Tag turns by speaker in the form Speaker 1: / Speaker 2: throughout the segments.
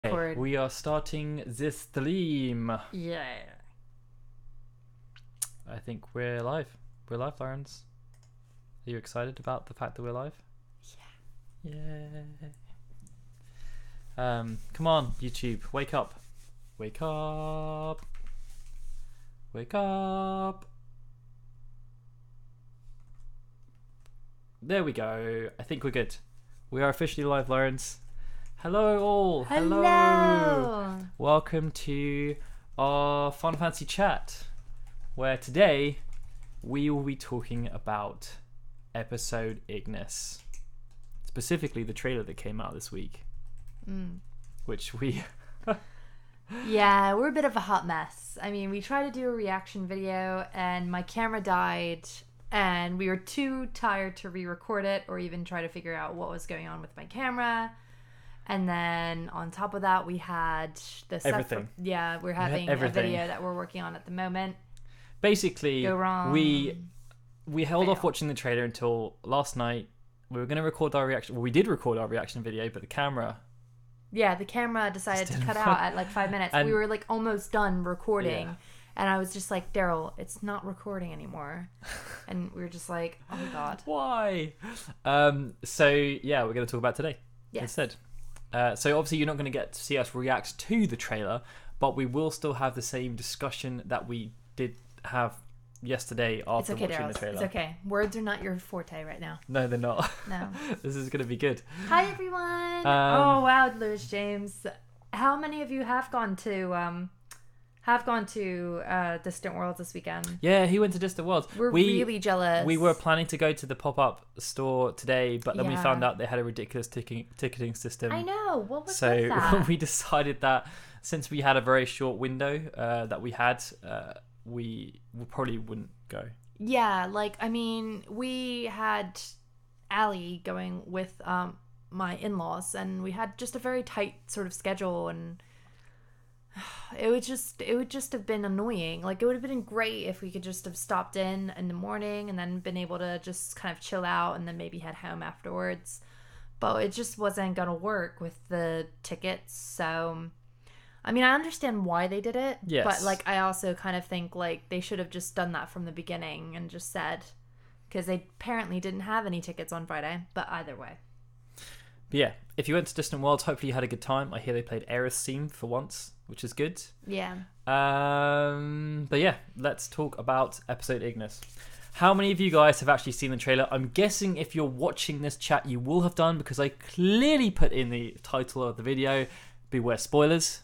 Speaker 1: Record.
Speaker 2: We are starting this stream.
Speaker 1: Yeah.
Speaker 2: I think we're live. We're live, Lawrence. Are you excited about the fact that we're live? Yeah. Come on, YouTube, wake up. Wake up. Wake up. There we go. I think we're good. We are officially live, Lawrence. Hello all.
Speaker 1: Hello.
Speaker 2: Welcome to our Fun Fancy chat, where today we will be talking about episode Ignis, specifically the trailer that came out this week, which we
Speaker 1: Yeah, we're a bit of a hot mess. I mean, we tried to do a reaction video and my camera died and we were too tired to re-record it or even try to figure out what was going on with my camera. And then on top of that, we had the
Speaker 2: Everything.
Speaker 1: We're having a video that we're working on at the moment.
Speaker 2: basically
Speaker 1: Go wrong.
Speaker 2: we held
Speaker 1: Fail.
Speaker 2: off watching the trailer until last night. We were going to record our reaction. Well, we did record our reaction video, but the camera.
Speaker 1: Yeah, the camera decided to cut out at like 5 minutes.
Speaker 2: And-
Speaker 1: we were like almost done recording.
Speaker 2: Yeah.
Speaker 1: And I was just like, Daryl, it's not recording anymore. And we were just like, oh my God.
Speaker 2: Why? So yeah, we're going to talk about today instead. So obviously you're not going to get to see us react to the trailer, but we will still have the same discussion that we did have yesterday after
Speaker 1: It's okay,
Speaker 2: watching
Speaker 1: Daryl.
Speaker 2: the trailer.
Speaker 1: It's okay. Words are not your forte right now.
Speaker 2: No, they're not.
Speaker 1: No.
Speaker 2: This is going to be good.
Speaker 1: Hi, everyone. Oh, wow, Lewis James. How many of you have gone to Distant Worlds this weekend?
Speaker 2: Yeah, he went to Distant Worlds.
Speaker 1: We're really jealous.
Speaker 2: We were planning to go to the pop-up store today, but then we
Speaker 1: Yeah.
Speaker 2: found out they had a ridiculous ticketing system.
Speaker 1: I know. What was with
Speaker 2: So
Speaker 1: that?
Speaker 2: we decided that since we had a very short window that we had, we probably wouldn't go.
Speaker 1: Yeah, like, I mean, we had Allie going with my in-laws, and we had just a very tight sort of schedule, and it would just have been annoying. Like, it would have been great if we could just have stopped in the morning and then been able to just kind of chill out and then maybe head home afterwards. But it just wasn't gonna work with the tickets, so I mean, I understand why they did it,
Speaker 2: Yes.
Speaker 1: but like I also kind of think like they should have just done that from the beginning and just said, because they apparently didn't have any tickets on Friday, but either way.
Speaker 2: But yeah, if you went to Distant Worlds, hopefully you had a good time. I hear they played Aerith's theme for once, which is good.
Speaker 1: Yeah.
Speaker 2: But yeah, let's talk about episode Ignis. How many of you guys have actually seen the trailer? I'm guessing if you're watching this chat, you will have done, because I clearly put in the title of the video, beware spoilers.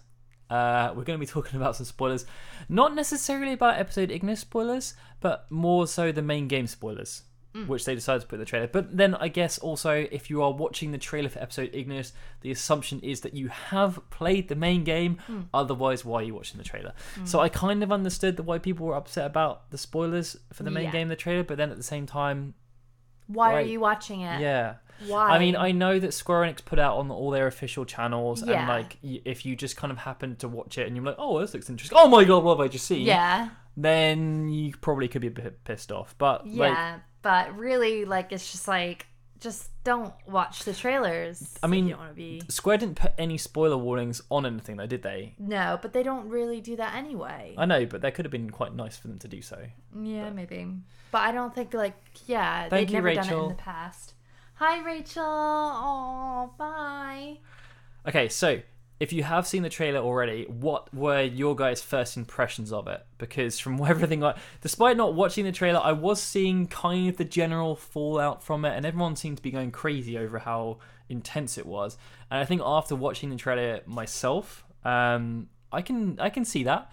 Speaker 2: We're going to be talking about some spoilers, not necessarily about episode Ignis spoilers, but more so the main game spoilers, which they decided to put in the trailer. But then I guess also, if you are watching the trailer for episode Ignis, the assumption is that you have played the main game. Otherwise, why are you watching the trailer? So I kind of understood why people were upset about the spoilers for the main
Speaker 1: Yeah.
Speaker 2: game, the trailer, but then at the same time,
Speaker 1: Why are
Speaker 2: Right.
Speaker 1: you watching it?
Speaker 2: yeah.
Speaker 1: Why?
Speaker 2: I mean, I know that Square Enix put out on all their official channels, and
Speaker 1: Yeah.
Speaker 2: like, if you just kind of happen to watch it and you're like, oh, this looks interesting. Oh my god, what have I just seen?
Speaker 1: Yeah.
Speaker 2: Then you probably could be a bit pissed off. But
Speaker 1: Yeah. But really, like, it's just like, just don't watch the trailers.
Speaker 2: I mean,
Speaker 1: if you don't want to be.
Speaker 2: Square didn't put any spoiler warnings on anything, though, did they?
Speaker 1: No, but they don't really do that anyway.
Speaker 2: I know, but that could have been quite nice for them to do so.
Speaker 1: Yeah, maybe. But I don't think, like, yeah,
Speaker 2: Thank
Speaker 1: they've
Speaker 2: you,
Speaker 1: never done it
Speaker 2: Rachel.
Speaker 1: in the past. Hi, Rachel. Oh, bye.
Speaker 2: Okay, so if you have seen the trailer already, what were your guys' first impressions of it? Because from everything despite not watching the trailer, I was seeing kind of the general fallout from it, and everyone seemed to be going crazy over how intense it was. And I think after watching the trailer myself, I can see that.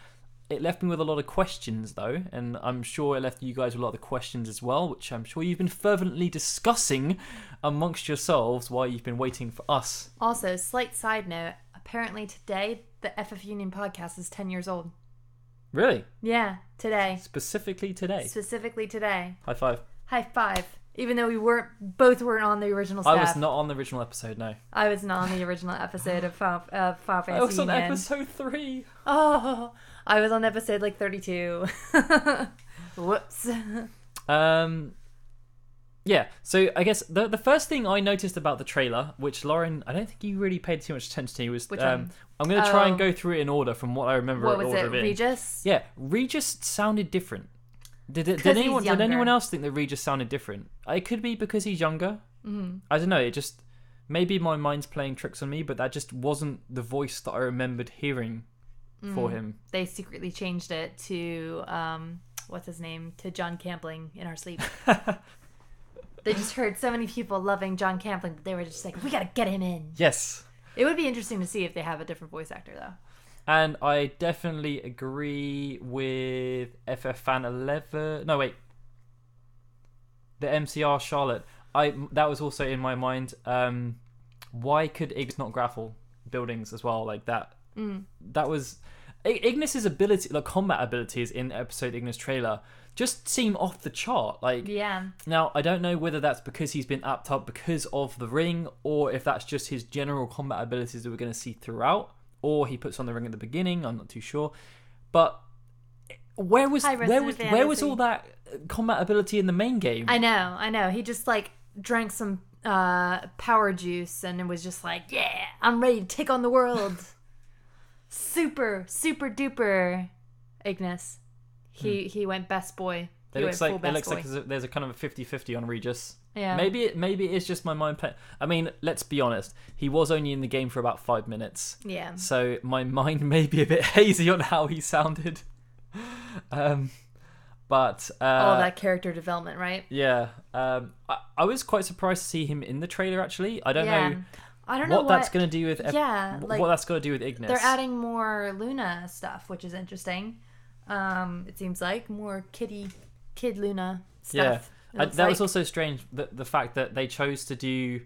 Speaker 2: It left me with a lot of questions, though, and I'm sure it left you guys with a lot of questions as well, which I'm sure you've been fervently discussing amongst yourselves while you've been waiting for us.
Speaker 1: Also, slight side note. Apparently today, the FF Union podcast is 10 years old.
Speaker 2: Really?
Speaker 1: Yeah, today.
Speaker 2: Specifically today.
Speaker 1: Specifically today.
Speaker 2: High five.
Speaker 1: High five. Even though we both weren't on the original stuff.
Speaker 2: I was not on the original episode, no.
Speaker 1: I was not on the original episode of Final Fantasy
Speaker 2: I was on
Speaker 1: Union.
Speaker 2: episode 3.
Speaker 1: Oh, I was on episode like 32. Whoops.
Speaker 2: Yeah, so I guess the first thing I noticed about the trailer, which Lauren, I don't think you really paid too much attention to, was
Speaker 1: Which one?
Speaker 2: I'm going to try and go through it in order from what I remember.
Speaker 1: What was
Speaker 2: order
Speaker 1: it?
Speaker 2: of being.
Speaker 1: Regis?
Speaker 2: Yeah, Regis sounded different. Did
Speaker 1: he's
Speaker 2: anyone
Speaker 1: younger.
Speaker 2: else think that Regis sounded different? It could be because he's younger.
Speaker 1: Mm-hmm.
Speaker 2: I don't know. It just maybe my mind's playing tricks on me, but that just wasn't the voice that I remembered hearing for him.
Speaker 1: They secretly changed it to what's his name? To John Campling in our sleep. They just heard so many people loving John Campling that they were just like, we gotta get him in.
Speaker 2: Yes.
Speaker 1: It would be interesting to see if they have a different voice actor though.
Speaker 2: And I definitely agree with FFXV. No, wait. The MCR Charlotte. That was also in my mind. Why could Ignis not grapple buildings as well like that? That was Ignis's ability, like combat abilities in the episode Ignis trailer, just seem off the chart. Like,
Speaker 1: yeah.
Speaker 2: Now I don't know whether that's because he's been upped up because of the ring, or if that's just his general combat abilities that we're going to see throughout, or he puts on the ring at the beginning. I'm not too sure, but where was all that combat ability in the main game?
Speaker 1: I know. He just like drank some power juice and it was just like, yeah, I'm ready to take on the world. Super duper Ignis. He went best boy.
Speaker 2: It looks like there's a kind of a 50-50 on Regis.
Speaker 1: Yeah.
Speaker 2: Maybe it is just my mind play. I mean, let's be honest. He was only in the game for about 5 minutes.
Speaker 1: Yeah.
Speaker 2: So my mind may be a bit hazy on how he sounded. But
Speaker 1: all of that character development, right?
Speaker 2: Yeah. I was quite surprised to see him in the trailer. Actually, I don't know
Speaker 1: what
Speaker 2: that's going to do with what that's going to do with Ignis.
Speaker 1: They're adding more Luna stuff, which is interesting. It seems like more kid Luna stuff.
Speaker 2: Yeah, that was also strange. The fact that they chose to do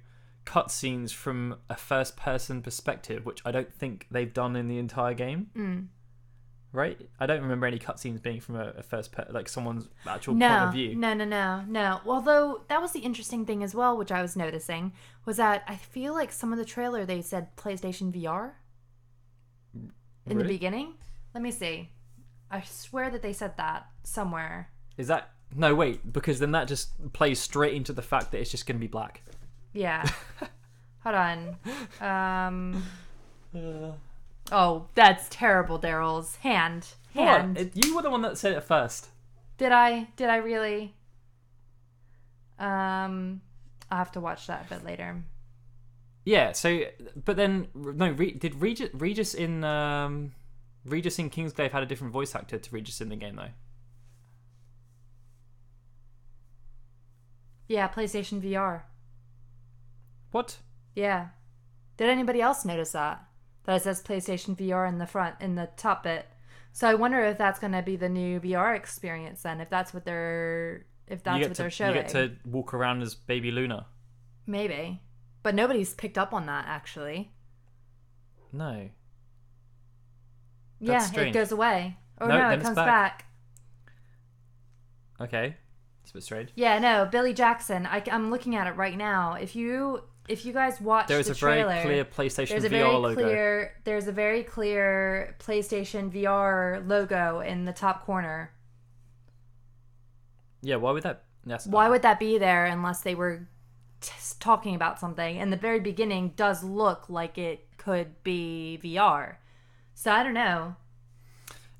Speaker 2: cutscenes from a first-person perspective, which I don't think they've done in the entire game. Right? I don't remember any cutscenes being from a like someone's actual point of view.
Speaker 1: No. Although that was the interesting thing as well, which I was noticing, was that I feel like some of the trailer they said PlayStation VR in the beginning. Let me see. I swear that they said that somewhere.
Speaker 2: Is that... No, wait, because then that just plays straight into the fact that it's just going to be black.
Speaker 1: Yeah. Hold on. Oh, that's terrible, Daryl's hand.
Speaker 2: What? You were the one that said it first.
Speaker 1: Did I really? I'll have to watch that a bit later.
Speaker 2: Yeah, so... But then... No, did Regis in Kingsglaive had a different voice actor to Regis in the game, though?
Speaker 1: Yeah, PlayStation VR.
Speaker 2: What?
Speaker 1: Yeah. Did anybody else notice that? That it says PlayStation VR in the front, in the top bit. So I wonder if that's going to be the new VR experience then, if that's what they're showing.
Speaker 2: You get to walk around as baby Luna.
Speaker 1: Maybe. But nobody's picked up on that, actually.
Speaker 2: No.
Speaker 1: That's strange. It goes away. Oh no, it comes back.
Speaker 2: Okay. It's a bit strange.
Speaker 1: Yeah, no, Billy Jackson. I'm looking at it right now. If you guys watch the trailer,
Speaker 2: very clear PlayStation VR logo.
Speaker 1: There's a very clear PlayStation VR logo in the top corner.
Speaker 2: Yeah, why would that...
Speaker 1: Why would that be there unless they were talking about something? And the very beginning does look like it could be VR. So I don't know.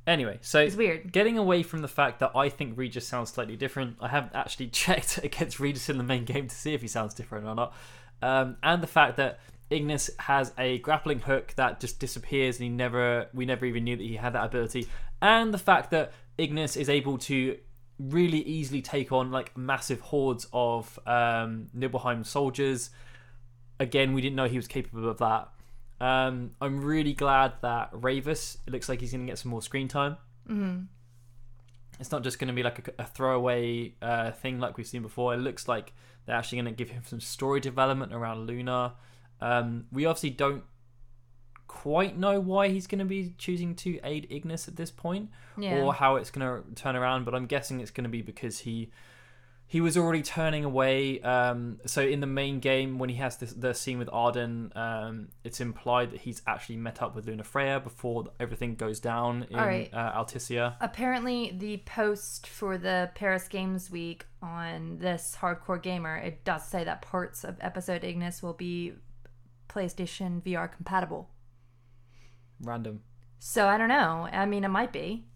Speaker 2: Anyway, so
Speaker 1: it's weird.
Speaker 2: Getting away from the fact that I think Regis sounds slightly different, I haven't actually checked against Regis in the main game to see if he sounds different or not. And the fact that Ignis has a grappling hook that just disappears and we never even knew that he had that ability. And the fact that Ignis is able to really easily take on like massive hordes of Nibelheim soldiers. Again, we didn't know he was capable of that. I'm really glad that Ravus, it looks like he's going to get some more screen time.
Speaker 1: Mm-hmm.
Speaker 2: It's not just going to be like a throwaway thing like we've seen before. It looks like they're actually going to give him some story development around Luna. We obviously don't quite know why he's going to be choosing to aid Ignis at this point, or how it's going to turn around, but I'm guessing it's going to be because he he was already turning away. So in the main game, when he has the scene with Arden, it's implied that he's actually met up with Luna Freya before everything goes down in Alticia.
Speaker 1: Apparently, the post for the Paris Games Week on this Hardcore Gamer, it does say that parts of episode Ignis will be PlayStation VR compatible.
Speaker 2: Random.
Speaker 1: So I don't know. I mean, it might be.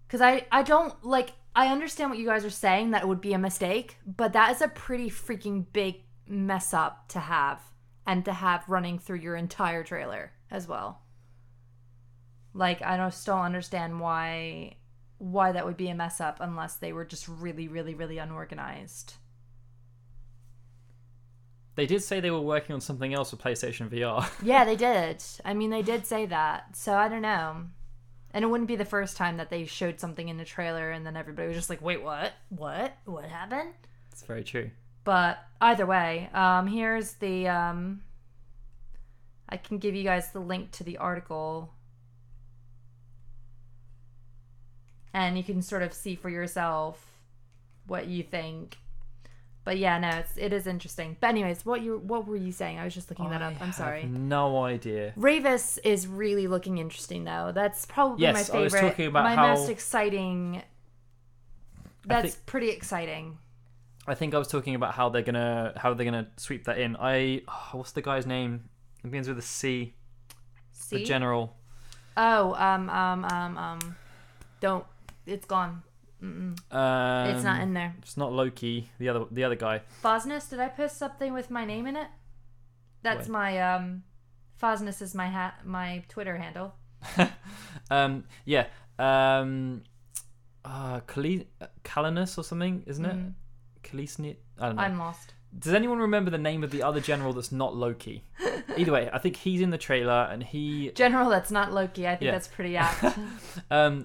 Speaker 1: Because I don't, like, I understand what you guys are saying, that it would be a mistake, but that is a pretty freaking big mess up to have, and to have running through your entire trailer as well. Like, I still don't understand why that would be a mess up unless they were just really, really, really unorganized.
Speaker 2: They did say they were working on something else with PlayStation VR.
Speaker 1: Yeah, they did. I mean, they did say that. So I don't know. And it wouldn't be the first time that they showed something in the trailer and then everybody was just like, wait, what? What happened?
Speaker 2: It's very true.
Speaker 1: But either way, here's the... I can give you guys the link to the article. And you can sort of see for yourself what you think. But yeah, no, it is interesting. But anyways, what were you saying? I was just looking that up. I'm sorry.
Speaker 2: No idea.
Speaker 1: Ravis is really looking interesting, though. That's probably my favorite. I was
Speaker 2: talking about
Speaker 1: my most exciting. That's pretty exciting.
Speaker 2: I think I was talking about how they're gonna sweep that in. What's the guy's name? It begins with a C.
Speaker 1: C?
Speaker 2: The general.
Speaker 1: Oh, don't. It's gone. It's not in there.
Speaker 2: It's not Loki. The other guy.
Speaker 1: Fosnus, did I post something with my name in it? That's my Fosnus is my Twitter handle.
Speaker 2: Yeah. Calinus or something, isn't it? Kalisni. I don't know.
Speaker 1: I'm lost.
Speaker 2: Does anyone remember the name of the other general that's not Loki? Either way, I think he's in the trailer, and he...
Speaker 1: General that's not Loki. I think that's pretty apt.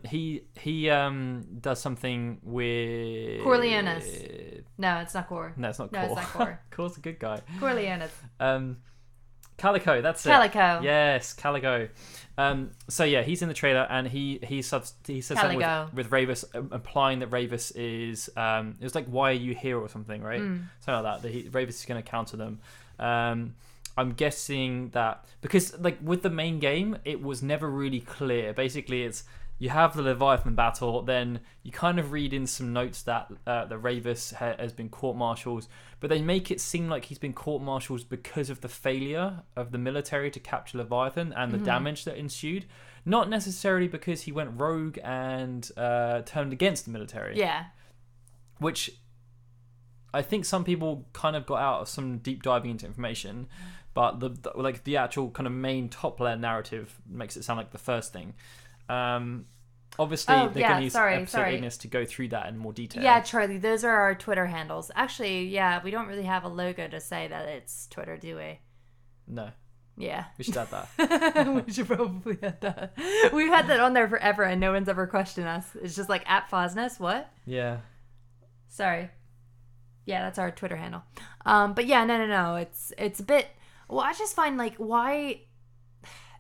Speaker 2: He does something with...
Speaker 1: Corleonis. No, it's not Cor.
Speaker 2: No, it's not Cor.
Speaker 1: No, it's not Cor.
Speaker 2: Cor's a good guy.
Speaker 1: Corleonis.
Speaker 2: Calico, that's it.
Speaker 1: Calico.
Speaker 2: Yes, Calico. So yeah, he's in the trailer, and he says something with Ravis, implying that Ravis is it was like, why are you here, or something, right? Something like that. Ravis is going to counter them. I'm guessing that because, like, with the main game, it was never really clear. Basically, it's you have the Leviathan battle, then you kind of read in some notes that the Ravis has been court-martialed, but they make it seem like he's been court-martialed because of the failure of the military to capture Leviathan and the damage that ensued, not necessarily because he went rogue and turned against the military.
Speaker 1: Yeah.
Speaker 2: Which I think some people kind of got out of some deep diving into information, but the actual kind of main top layer narrative makes it sound like the first thing. Obviously, they're going to use episode Ignis to go through that in more detail.
Speaker 1: Yeah, Charlie, those are our Twitter handles. Actually, yeah, we don't really have a logo to say that it's Twitter, do we?
Speaker 2: No.
Speaker 1: Yeah.
Speaker 2: We should add that.
Speaker 1: We should probably add that. We've had that on there forever and no one's ever questioned us. It's just like, @Fosness, what?
Speaker 2: Yeah.
Speaker 1: Sorry. Yeah, that's our Twitter handle. But yeah, no. It's a bit... Well, I just find, like, why...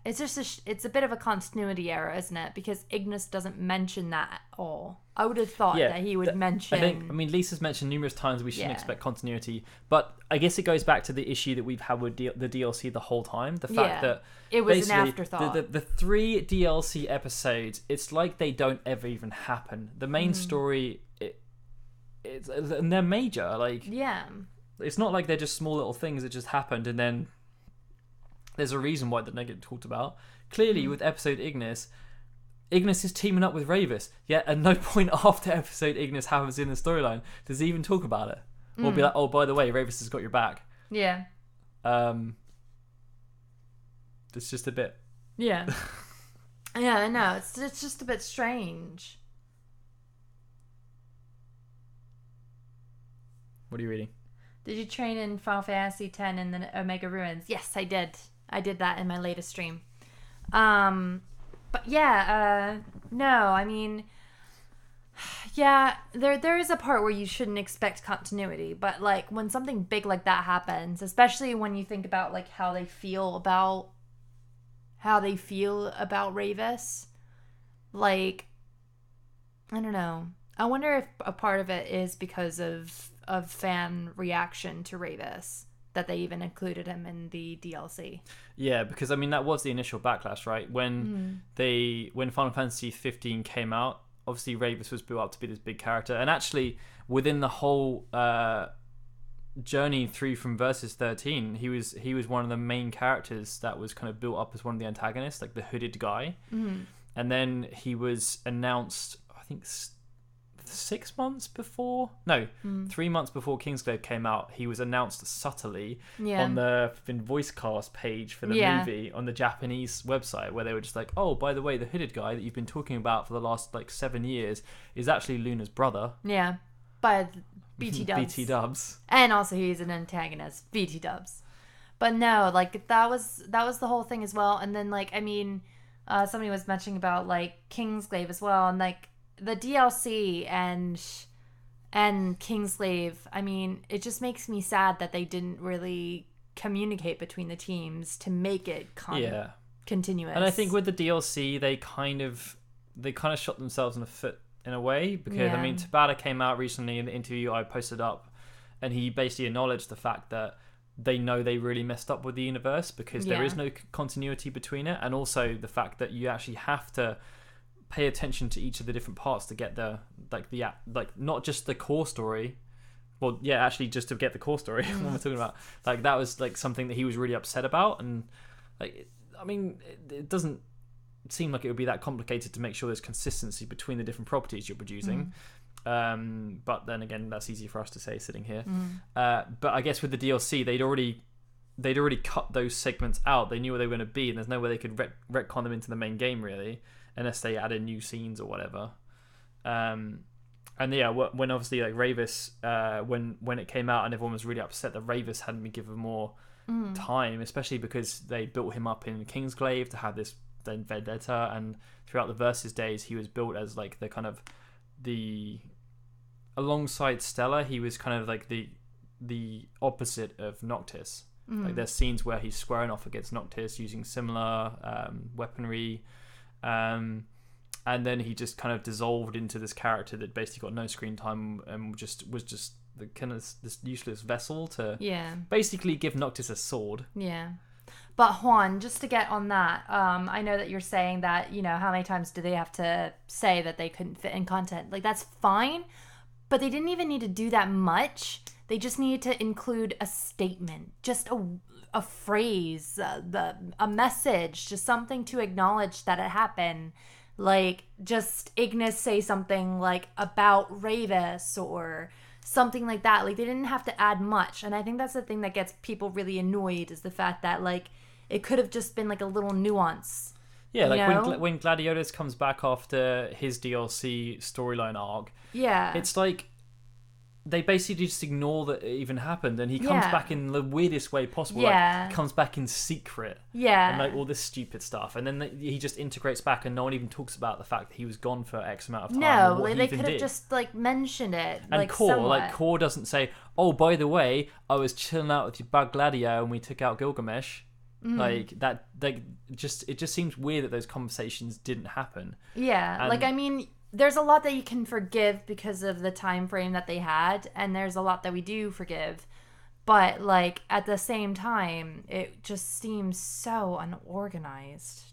Speaker 1: It's just it's a bit of a continuity error, isn't it? Because Ignis doesn't mention that at all. I would have thought that he would mention...
Speaker 2: I mean, Lisa's mentioned numerous times we shouldn't expect continuity, but I guess it goes back to the issue that we've had with the DLC the whole time. The fact that
Speaker 1: it was an afterthought.
Speaker 2: The 3 DLC episodes, it's like they don't ever even happen. The main story, and they're major. Like,
Speaker 1: yeah,
Speaker 2: it's not like they're just small little things that just happened and then there's a reason why they don't get talked about. Clearly, with episode Ignis is teaming up with Ravis. Yet at no point after episode Ignis happens in the storyline does he even talk about it. Or be like, oh, by the way, Ravis has got your back.
Speaker 1: Yeah.
Speaker 2: It's just a bit...
Speaker 1: Yeah. Yeah, I know. It's just a bit strange.
Speaker 2: What are you reading?
Speaker 1: Did you train in Final Fantasy X in the Omega Ruins? Yes, I did. I did that in my latest stream. But yeah, no, I mean, yeah, there is a part where you shouldn't expect continuity, but like when something big like that happens, especially when you think about like how they feel about Ravis, like, I don't know. I wonder if a part of it is because of fan reaction to Ravis that they even included him in the DLC.
Speaker 2: Yeah, because I mean that was the initial backlash, right? When Final Fantasy 15 came out, obviously Ravis was built up to be this big character, and actually within the whole journey through from Versus 13, he was one of the main characters that was kind of built up as one of the antagonists, like the hooded guy. And then he was announced, I think 6 months before, no, 3 months before Kingsglaive came out. He was announced subtly on the voice cast page for the movie on the Japanese website, where they were just like, oh, by the way, the hooded guy that you've been talking about for the last like 7 years is actually Luna's brother.
Speaker 1: Yeah, by BT Dubs.
Speaker 2: BT Dubs.
Speaker 1: And also he's an antagonist, BT Dubs. But no, like that was the whole thing as well. And then like, I mean, somebody was mentioning about like Kingsglaive as well, and like the DLC and Kingsglaive, I mean, it just makes me sad that they didn't really communicate between the teams to make it continuous.
Speaker 2: And I think with the DLC, they kind of shot themselves in the foot in a way, because I mean, Tabata came out recently in the interview I posted up, and he basically acknowledged the fact that they know they really messed up with the universe because there is no continuity between it, and also the fact that you actually have to pay attention to each of the different parts to get the not just the core story. Well, yeah, actually just to get the core story. What we're talking about, like that was like something that he was really upset about, and like I mean, it doesn't seem like it would be that complicated to make sure there's consistency between the different properties you're producing. But then again, that's easy for us to say sitting here. But I guess with the DLC, they'd already cut those segments out. They knew where they were going to be, and there's no way they could retcon them into the main game really, unless they added new scenes or whatever. And yeah, when obviously like Ravis, when it came out and everyone was really upset that Ravis hadn't been given more time, especially because they built him up in Kingsglaive to have this then vendetta, and throughout the Versus days he was built as like the kind of alongside Stella, he was kind of like the opposite of Noctis. Like there's scenes where he's squaring off against Noctis using similar weaponry, and then he just kind of dissolved into this character that basically got no screen time and was just the kind of this useless vessel to basically give Noctis a sword.
Speaker 1: But Juan, just to get on that, I know that you're saying that, you know, how many times do they have to say that they couldn't fit in content? Like, that's fine, but they didn't even need to do that much. They just needed to include a statement, just a phrase, a message, just something to acknowledge that it happened. Like, just Ignis say something, like, about Ravis or something like that. Like, they didn't have to add much. And I think that's the thing that gets people really annoyed, is the fact that, like, it could have just been like a little nuance.
Speaker 2: Yeah, like when Gladiolus comes back after his DLC storyline arc, it's like they basically just ignore that it even happened, and he comes back in the weirdest way possible. Like, comes back in secret, and like all this stupid stuff, and then he just integrates back, and no one even talks about the fact that he was gone for X amount of time.
Speaker 1: No, like, they could have just like mentioned it.
Speaker 2: And
Speaker 1: like,
Speaker 2: Core doesn't say, "Oh, by the way, I was chilling out with your bug Gladio and we took out Gilgamesh." Like that, like it just seems weird that those conversations didn't happen.
Speaker 1: And, like, I mean, there's a lot that you can forgive because of the time frame that they had, and there's a lot that we do forgive, but like at the same time, it just seems so unorganized.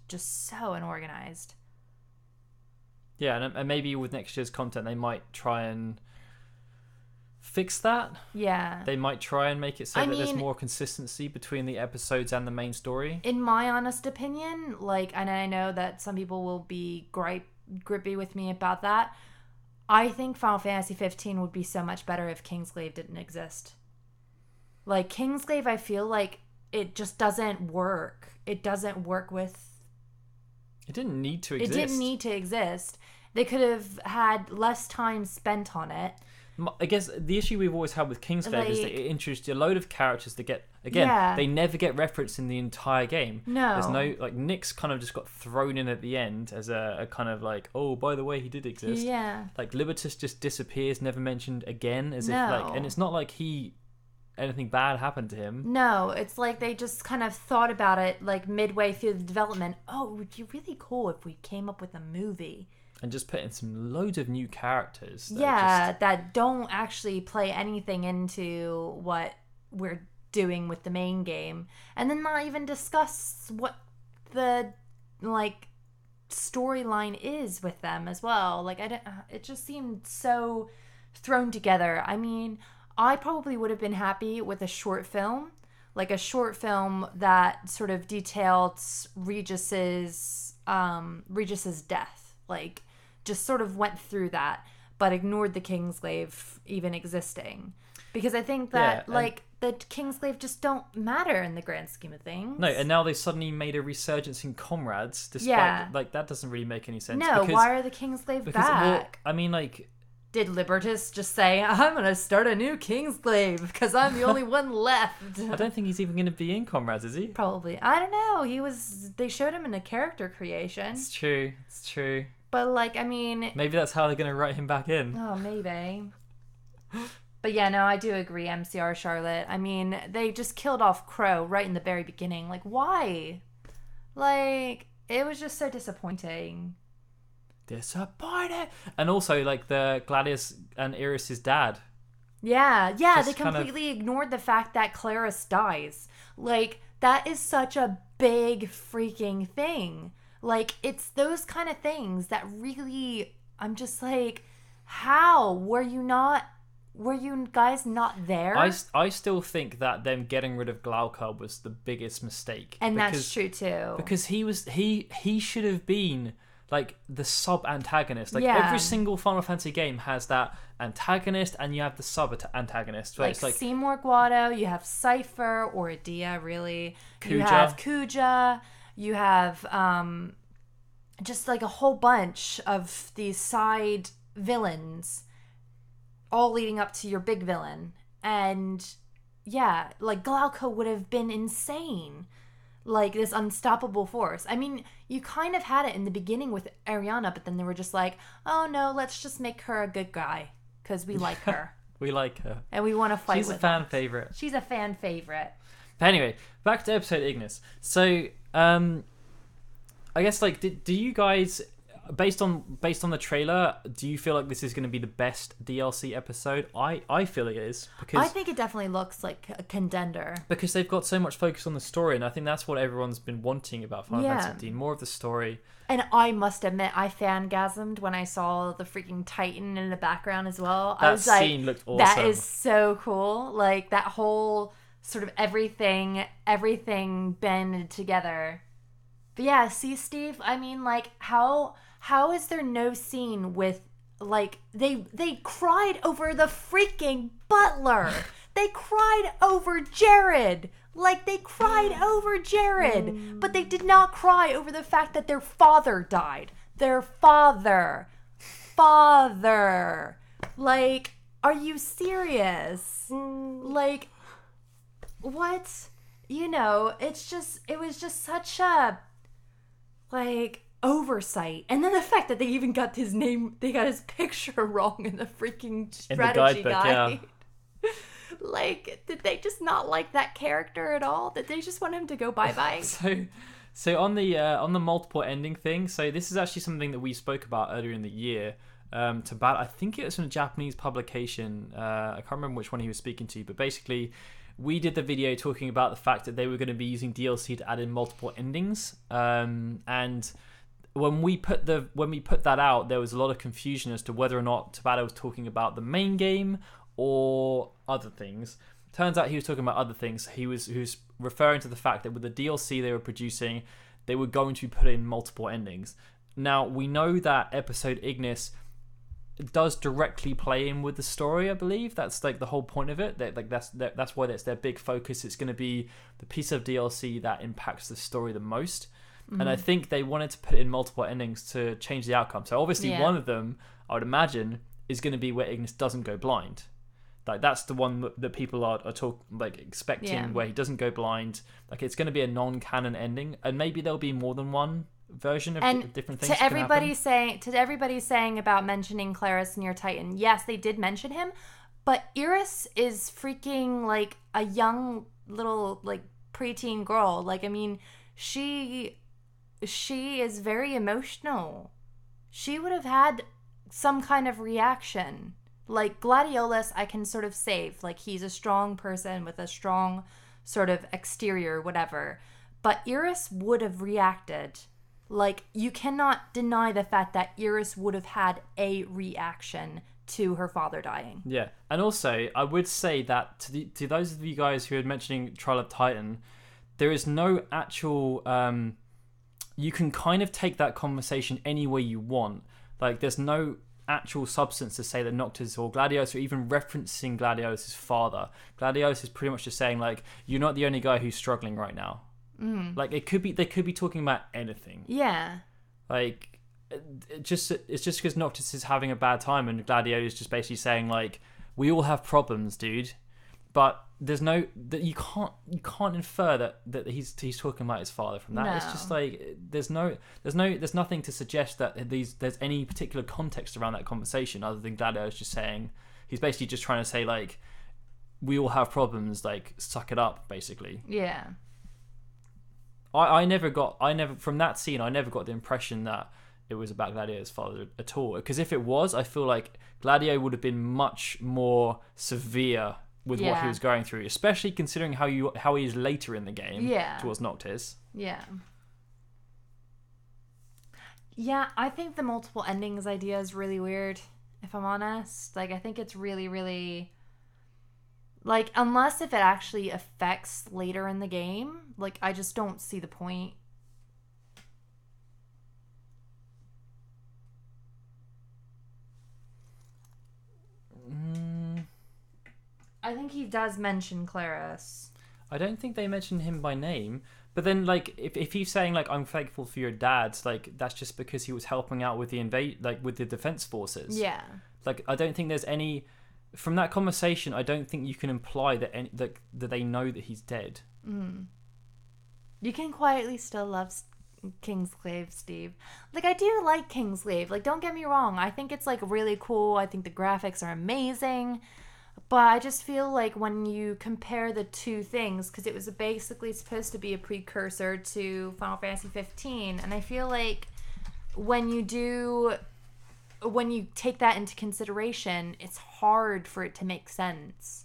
Speaker 2: Yeah, and maybe with next year's content, they might try and fix that. They might try and make it so that there's more consistency between the episodes and the main story.
Speaker 1: In my honest opinion, like, and I know that some people will be grippy with me about that, I think Final Fantasy 15 would be so much better if Kingsglaive didn't exist. Like, Kingsglaive, I feel like it just doesn't work. It doesn't work with...
Speaker 2: It didn't need to exist.
Speaker 1: It didn't need to exist. They could have had less time spent on it.
Speaker 2: I guess the issue we've always had with Kingsglaive is that it introduced a load of characters that get, again, they never get referenced in the entire game.
Speaker 1: No.
Speaker 2: There's no, like, Nyx kind of just got thrown in at the end as a kind of like, oh, by the way, he did exist. Like, Libertas just disappears, never mentioned again, as if, like, and it's not like anything bad happened to him.
Speaker 1: No, it's like they just kind of thought about it, like, midway through the development. Oh, it would be really cool if we came up with a movie.
Speaker 2: and just put in some loads of new characters.
Speaker 1: That don't actually play anything into what we're doing with the main game, and then not even discuss what the like storyline is with them as well. Like it just seemed so thrown together. I mean, I probably would have been happy with a short film, like a short film that sort of detailed Regis's death, like just sort of went through that, but ignored the Kingsglaive even existing, because I think that the Kingsglaive just don't matter in the grand scheme of things.
Speaker 2: No, and now they suddenly made a resurgence in Comrades, despite like that doesn't really make any sense.
Speaker 1: No, why are the Kingsglaive back?
Speaker 2: Well, I mean, like,
Speaker 1: did Libertus just say, I'm going to start a new Kingsglaive because I'm the only one left?
Speaker 2: I don't think he's even going to be in Comrades, is he?
Speaker 1: Probably. I don't know. They showed him in a character creation.
Speaker 2: It's true.
Speaker 1: But, like, I mean...
Speaker 2: Maybe that's how they're going to write him back in.
Speaker 1: Oh, maybe. But yeah, no, I do agree, MCR Charlotte. I mean, they just killed off Crow right in the very beginning. Like, why? Like, it was just so disappointing.
Speaker 2: Disappointed. And also, like, the Gladius and Iris's dad.
Speaker 1: Yeah, they completely ignored the fact that Claris dies. Like, that is such a big freaking thing. Like, it's those kind of things that really, I'm just like, how? Were you guys not there?
Speaker 2: I still think that them getting rid of Glaucon was the biggest mistake.
Speaker 1: And that's true too.
Speaker 2: Because he should have been like the sub-antagonist. Like every single Final Fantasy game has that antagonist and you have the sub-antagonist.
Speaker 1: Like
Speaker 2: it's like
Speaker 1: Seymour Guado, you have Cypher or Adia, really.
Speaker 2: Kuja.
Speaker 1: You have Kuja. You have just like a whole bunch of these side villains all leading up to your big villain. And yeah, like Glauco would have been insane. Like this unstoppable force. I mean, you kind of had it in the beginning with Ariana, but then they were just like, oh no, let's just make her a good guy because we like her.
Speaker 2: We like her.
Speaker 1: And we want to fight with her.
Speaker 2: She's a fan favorite.
Speaker 1: She's a fan favorite.
Speaker 2: But anyway, back to episode Ignis. So, I guess, like, do you guys, based on the trailer, do you feel like this is going to be the best DLC episode? I feel it is, because
Speaker 1: I think it definitely looks like a contender,
Speaker 2: because they've got so much focus on the story, and I think that's what everyone's been wanting about Final Fantasy 15, more of the story.
Speaker 1: And I must admit, I fangasmed when I saw the freaking Titan in the background as well.
Speaker 2: That
Speaker 1: I was like,
Speaker 2: scene looked awesome.
Speaker 1: That is so cool. Like that whole sort of everything banded together. But yeah, see, Steve, I mean, like, how is there no scene with, like, they cried over the freaking butler. They cried over Jared. Like, they cried over Jared. But they did not cry over the fact that their father died. Their father. Like, are you serious? Like, what? You know, it was just such a, like, oversight. And then the fact that they even got his name, they got his picture wrong in the freaking strategy guide. Yeah. Like, did they just not like that character at all? Did they just want him to go bye-bye?
Speaker 2: So on the multiple ending thing, so this is actually something that we spoke about earlier in the year. I think it was from a Japanese publication. I can't remember which one he was speaking to, but basically we did the video talking about the fact that they were going to be using DLC to add in multiple endings. And when we put that out, there was a lot of confusion as to whether or not Tabata was talking about the main game or other things. Turns out he was talking about other things. He was referring to the fact that with the DLC they were producing, they were going to put in multiple endings. Now, we know that episode Ignis does directly play in with the story, I believe. That's like the whole point of it. That's why that's their big focus. It's going to be the piece of DLC that impacts the story the most. Mm-hmm. And I think they wanted to put in multiple endings to change the outcome. So obviously one of them, I would imagine, is going to be where Ignis doesn't go blind. Like that's the one that people are expecting, where he doesn't go blind. Like it's going to be a non-canon ending, and maybe there'll be more than one version of different things.
Speaker 1: To everybody saying about mentioning Claris near Titan, yes, they did mention him, but Iris is freaking like a young little like preteen girl. Like I mean, she is very emotional she would have had some kind of reaction. Like Gladiolus, I can sort of save. Like, he's a strong person with a strong sort of exterior, whatever. But Iris would have reacted. Like, you cannot deny the fact that Iris would have had a reaction to her father dying.
Speaker 2: Yeah, and also I would say that to those of you guys who are mentioning Trial of Titan, there is no actual. You can kind of take that conversation any way you want. Like, there's no actual substance to say that Noctis or Gladiolus, or even referencing Gladiolus' father. Gladiolus is pretty much just saying, like, you're not the only guy who's struggling right now. Like, they could be talking about anything.
Speaker 1: Yeah.
Speaker 2: Like, it's just because Noctis is having a bad time, and Gladiolus is just basically saying, like, we all have problems, dude. But there's no that you can't infer that he's talking about his father from that.
Speaker 1: No.
Speaker 2: It's just like there's nothing to suggest that there's any particular context around that conversation other than Gladiolus just saying, he's basically just trying to say, like, we all have problems, like, suck it up, basically.
Speaker 1: Yeah.
Speaker 2: I never from that scene I never got the impression that it was about Gladio's father at all, because if it was, I feel like Gladio would have been much more severe with what he was going through, especially considering how he is later in the game towards Noctis.
Speaker 1: Yeah. Yeah, I think the multiple endings idea is really weird, if I'm honest. Like, I think it's really, really... Like, unless if it actually affects later in the game, like, I just don't see the point. I think he does mention Claris.
Speaker 2: I don't think they mention him by name, but then, like, if he's saying, like, I'm thankful for your dad, like, that's just because he was helping out with the with the defense forces.
Speaker 1: Yeah.
Speaker 2: Like, I don't think there's any from that conversation. I don't think you can imply that that they know that he's dead.
Speaker 1: You can quietly still love Kingsglaive, Steve. Like, I do like Kingsglaive. Like, don't get me wrong. I think it's, like, really cool. I think the graphics are amazing. But I just feel like when you compare the two things, because it was basically supposed to be a precursor to Final Fantasy 15, and I feel like when you take that into consideration, it's hard for it to make sense.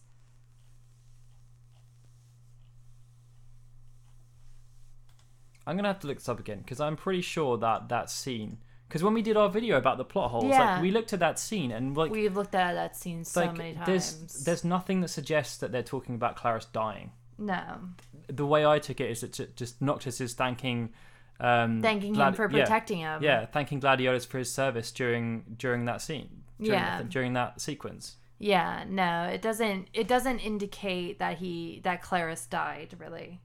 Speaker 2: I'm gonna have to look this up again, because I'm pretty sure that scene. Because when we did our video about the plot holes, like, we looked at that scene, and, like,
Speaker 1: we've looked at that scene so many times.
Speaker 2: There's nothing that suggests that they're talking about Claris dying.
Speaker 1: No.
Speaker 2: The way I took it is that just Noctis is thanking
Speaker 1: him for protecting him.
Speaker 2: Yeah, thanking Gladiolus for his service during that scene. During that sequence.
Speaker 1: Yeah, no, it doesn't indicate that Claris died, really.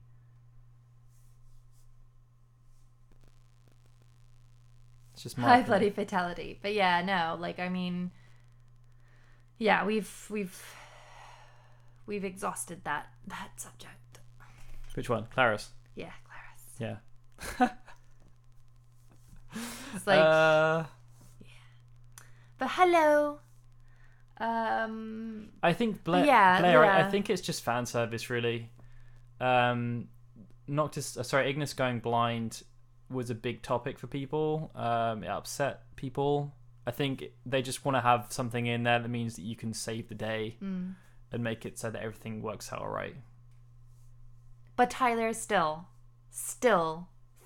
Speaker 2: Just my
Speaker 1: high bloody fatality. But yeah, no, like, I mean, yeah, we've exhausted that subject.
Speaker 2: Which one? Claris?
Speaker 1: Yeah, Claris.
Speaker 2: Yeah.
Speaker 1: It's like, yeah. But hello.
Speaker 2: I think Blair. I think it's just fan service, really. Ignis going blind was a big topic for people. It upset people. I think they just want to have something in there that means that you can save the day and make it so that everything works out all right.
Speaker 1: But Tyler, still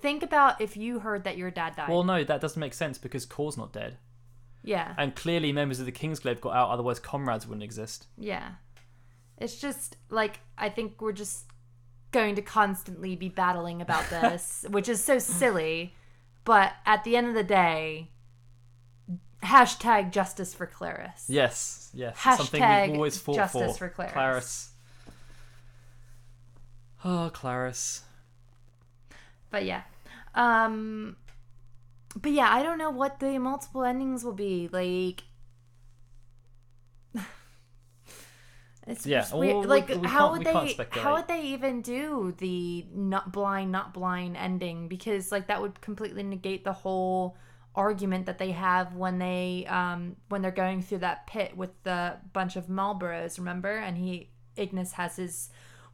Speaker 1: think about if you heard that your dad died.
Speaker 2: Well, no, that doesn't make sense because Kor's not dead.
Speaker 1: Yeah.
Speaker 2: And clearly members of the Kingsglaive got out, otherwise Comrades wouldn't exist.
Speaker 1: Yeah. It's just, like, I think we're just going to constantly be battling about this, which is so silly. But at the end of the day, hashtag justice for Claris.
Speaker 2: Yes.
Speaker 1: Hashtag
Speaker 2: something we've always fought
Speaker 1: justice for
Speaker 2: Claris. Oh, Claris.
Speaker 1: But yeah. I don't know what the multiple endings will be. Like, it's weird. Like, how would they even do the not blind ending? Because, like, that would completely negate the whole argument that they have when they're going through that pit with the bunch of Marlboros, remember? And Ignis has his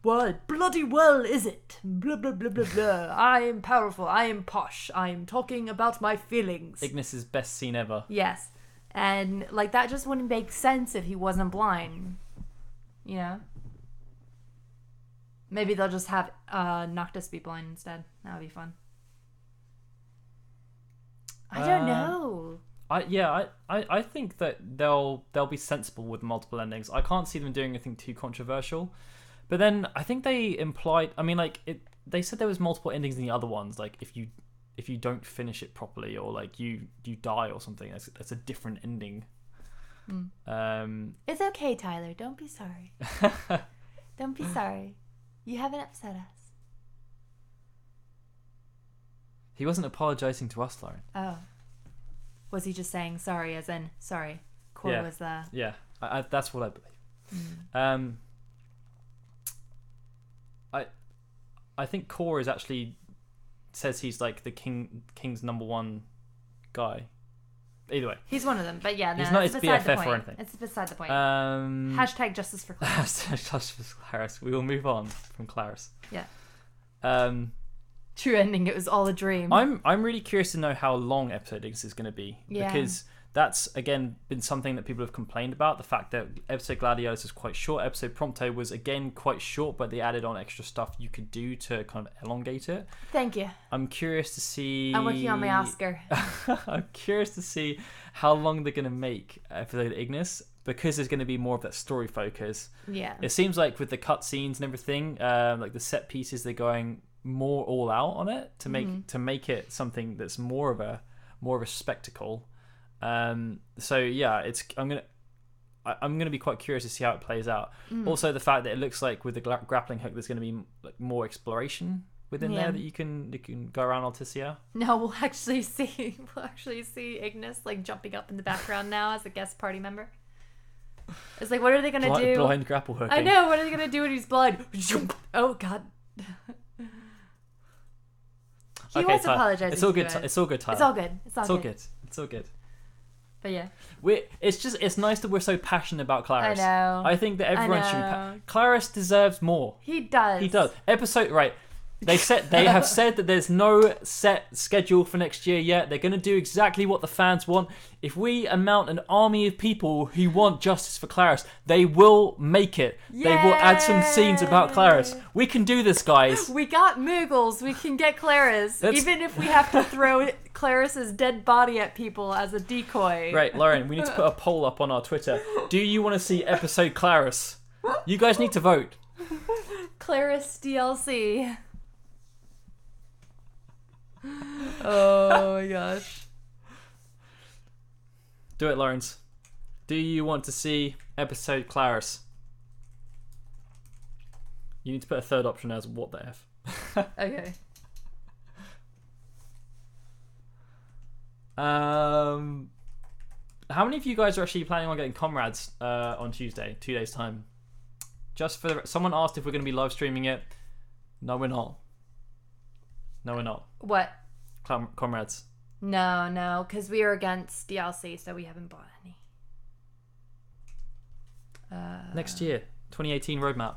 Speaker 1: Well, bloody well is it? Blah, blah, blah, blah, blah. I am powerful. I am posh. I am talking about my feelings.
Speaker 2: Ignis's best scene ever.
Speaker 1: Yes. And, like, that just wouldn't make sense if he wasn't blind. You know? Maybe they'll just have Noctis be blind instead. That would be fun. I don't know.
Speaker 2: I think that they'll be sensible with multiple endings. I can't see them doing anything too controversial. But then I think they implied. I mean, like they said there was multiple endings in the other ones. Like if you don't finish it properly, or like you die or something, that's a different ending.
Speaker 1: It's okay, Tyler. Don't be sorry. Don't be sorry. You haven't upset us.
Speaker 2: He wasn't apologizing to us, Lauren.
Speaker 1: Oh. Was he just saying sorry as in sorry? Core was the...
Speaker 2: Yeah, that's what I believe. I think Core is actually says he's like the king's number one guy. Either way,
Speaker 1: he's one of them. But yeah, no,
Speaker 2: he's not his
Speaker 1: beside the
Speaker 2: BFF
Speaker 1: point.
Speaker 2: or anything.
Speaker 1: It's beside the point. Hashtag justice for Clarice.
Speaker 2: Hashtag justice for Clarice. We will move on from Clarice.
Speaker 1: Yeah. True ending. It was all a dream.
Speaker 2: I'm really curious to know how long episode Ignis is going to be, because that's again been something that people have complained about. The fact that episode Gladiolus is quite short. Episode Prompto was again quite short, but they added on extra stuff you could do to kind of elongate it.
Speaker 1: Thank you.
Speaker 2: I'm curious to see.
Speaker 1: I'm working on my Oscar.
Speaker 2: I'm curious to see how long they're going to make episode Ignis, because there's going to be more of that story focus. Yeah. It seems like with the cutscenes and everything, like the set pieces, they're going more all out on it to make it something that's more of a spectacle. So yeah, I'm gonna be quite curious to see how it plays out. Also, the fact that it looks like with the grappling hook, there's gonna be like more exploration within there that you can go around Altissia.
Speaker 1: No, we'll actually see Ignis like jumping up in the background now as a guest party member. It's like, what are they gonna do?
Speaker 2: Blind grapple hooking.
Speaker 1: I know. What are they gonna do when he's blind? Oh God. He was apologizing.
Speaker 2: It's all good. It's all good, Tyler.
Speaker 1: It's all good.
Speaker 2: It's all good.
Speaker 1: But yeah,
Speaker 2: it's nice that we're so passionate about Clarice.
Speaker 1: I know.
Speaker 2: I think that everyone should be. Clarice deserves more.
Speaker 1: He does.
Speaker 2: He does. They have said that there's no set schedule for next year yet. They're going to do exactly what the fans want. If we amount an army of people who want justice for Clarice, they will make it. Yay! They will add some scenes about Clarice. We can do this, guys.
Speaker 1: We got Moogles. We can get Clarice. Even if we have to throw Clarice's dead body at people as a decoy.
Speaker 2: Right, Lauren, we need to put a poll up on our Twitter. Do you want to see episode Clarice? You guys need to vote.
Speaker 1: Clarice DLC. Oh my gosh.
Speaker 2: Do it, Lawrence. Do you want to see episode Clarice? You need to put a third option as what the F.
Speaker 1: Okay.
Speaker 2: How many of you guys are actually planning on getting Comrades on Tuesday, 2 days time? Just for someone asked if we're going to be live streaming it. No, we're not. No, we're not.
Speaker 1: What?
Speaker 2: Comrades.
Speaker 1: No, because we are against DLC, so we haven't bought any.
Speaker 2: Next year, 2018 roadmap.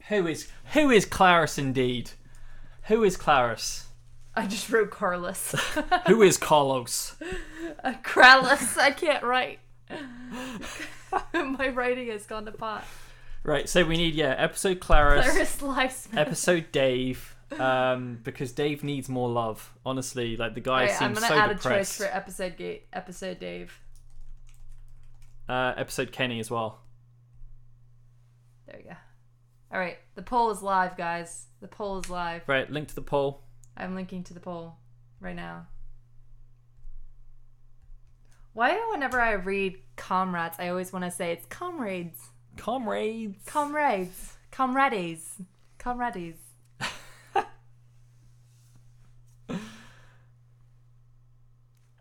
Speaker 2: Who is Clarice indeed? Who is Clarice?
Speaker 1: I just wrote Carlos.
Speaker 2: Who is Carlos?
Speaker 1: Krallis. I can't write. My writing has gone to pot.
Speaker 2: Right, so we need episode Clarice
Speaker 1: lifespan.
Speaker 2: Episode Dave, because Dave needs more love. Honestly, like the guy seems so depressed. I'm gonna add a choice
Speaker 1: for episode Dave.
Speaker 2: Episode Kenny as well.
Speaker 1: There we go. All right, the poll is live, guys. The poll is live.
Speaker 2: Right, link to the poll.
Speaker 1: I'm linking to the poll right now. Why whenever I read Comrades, I always want to say it's Comrades.
Speaker 2: Comrades.
Speaker 1: Comrades. Comrades. Comrades. But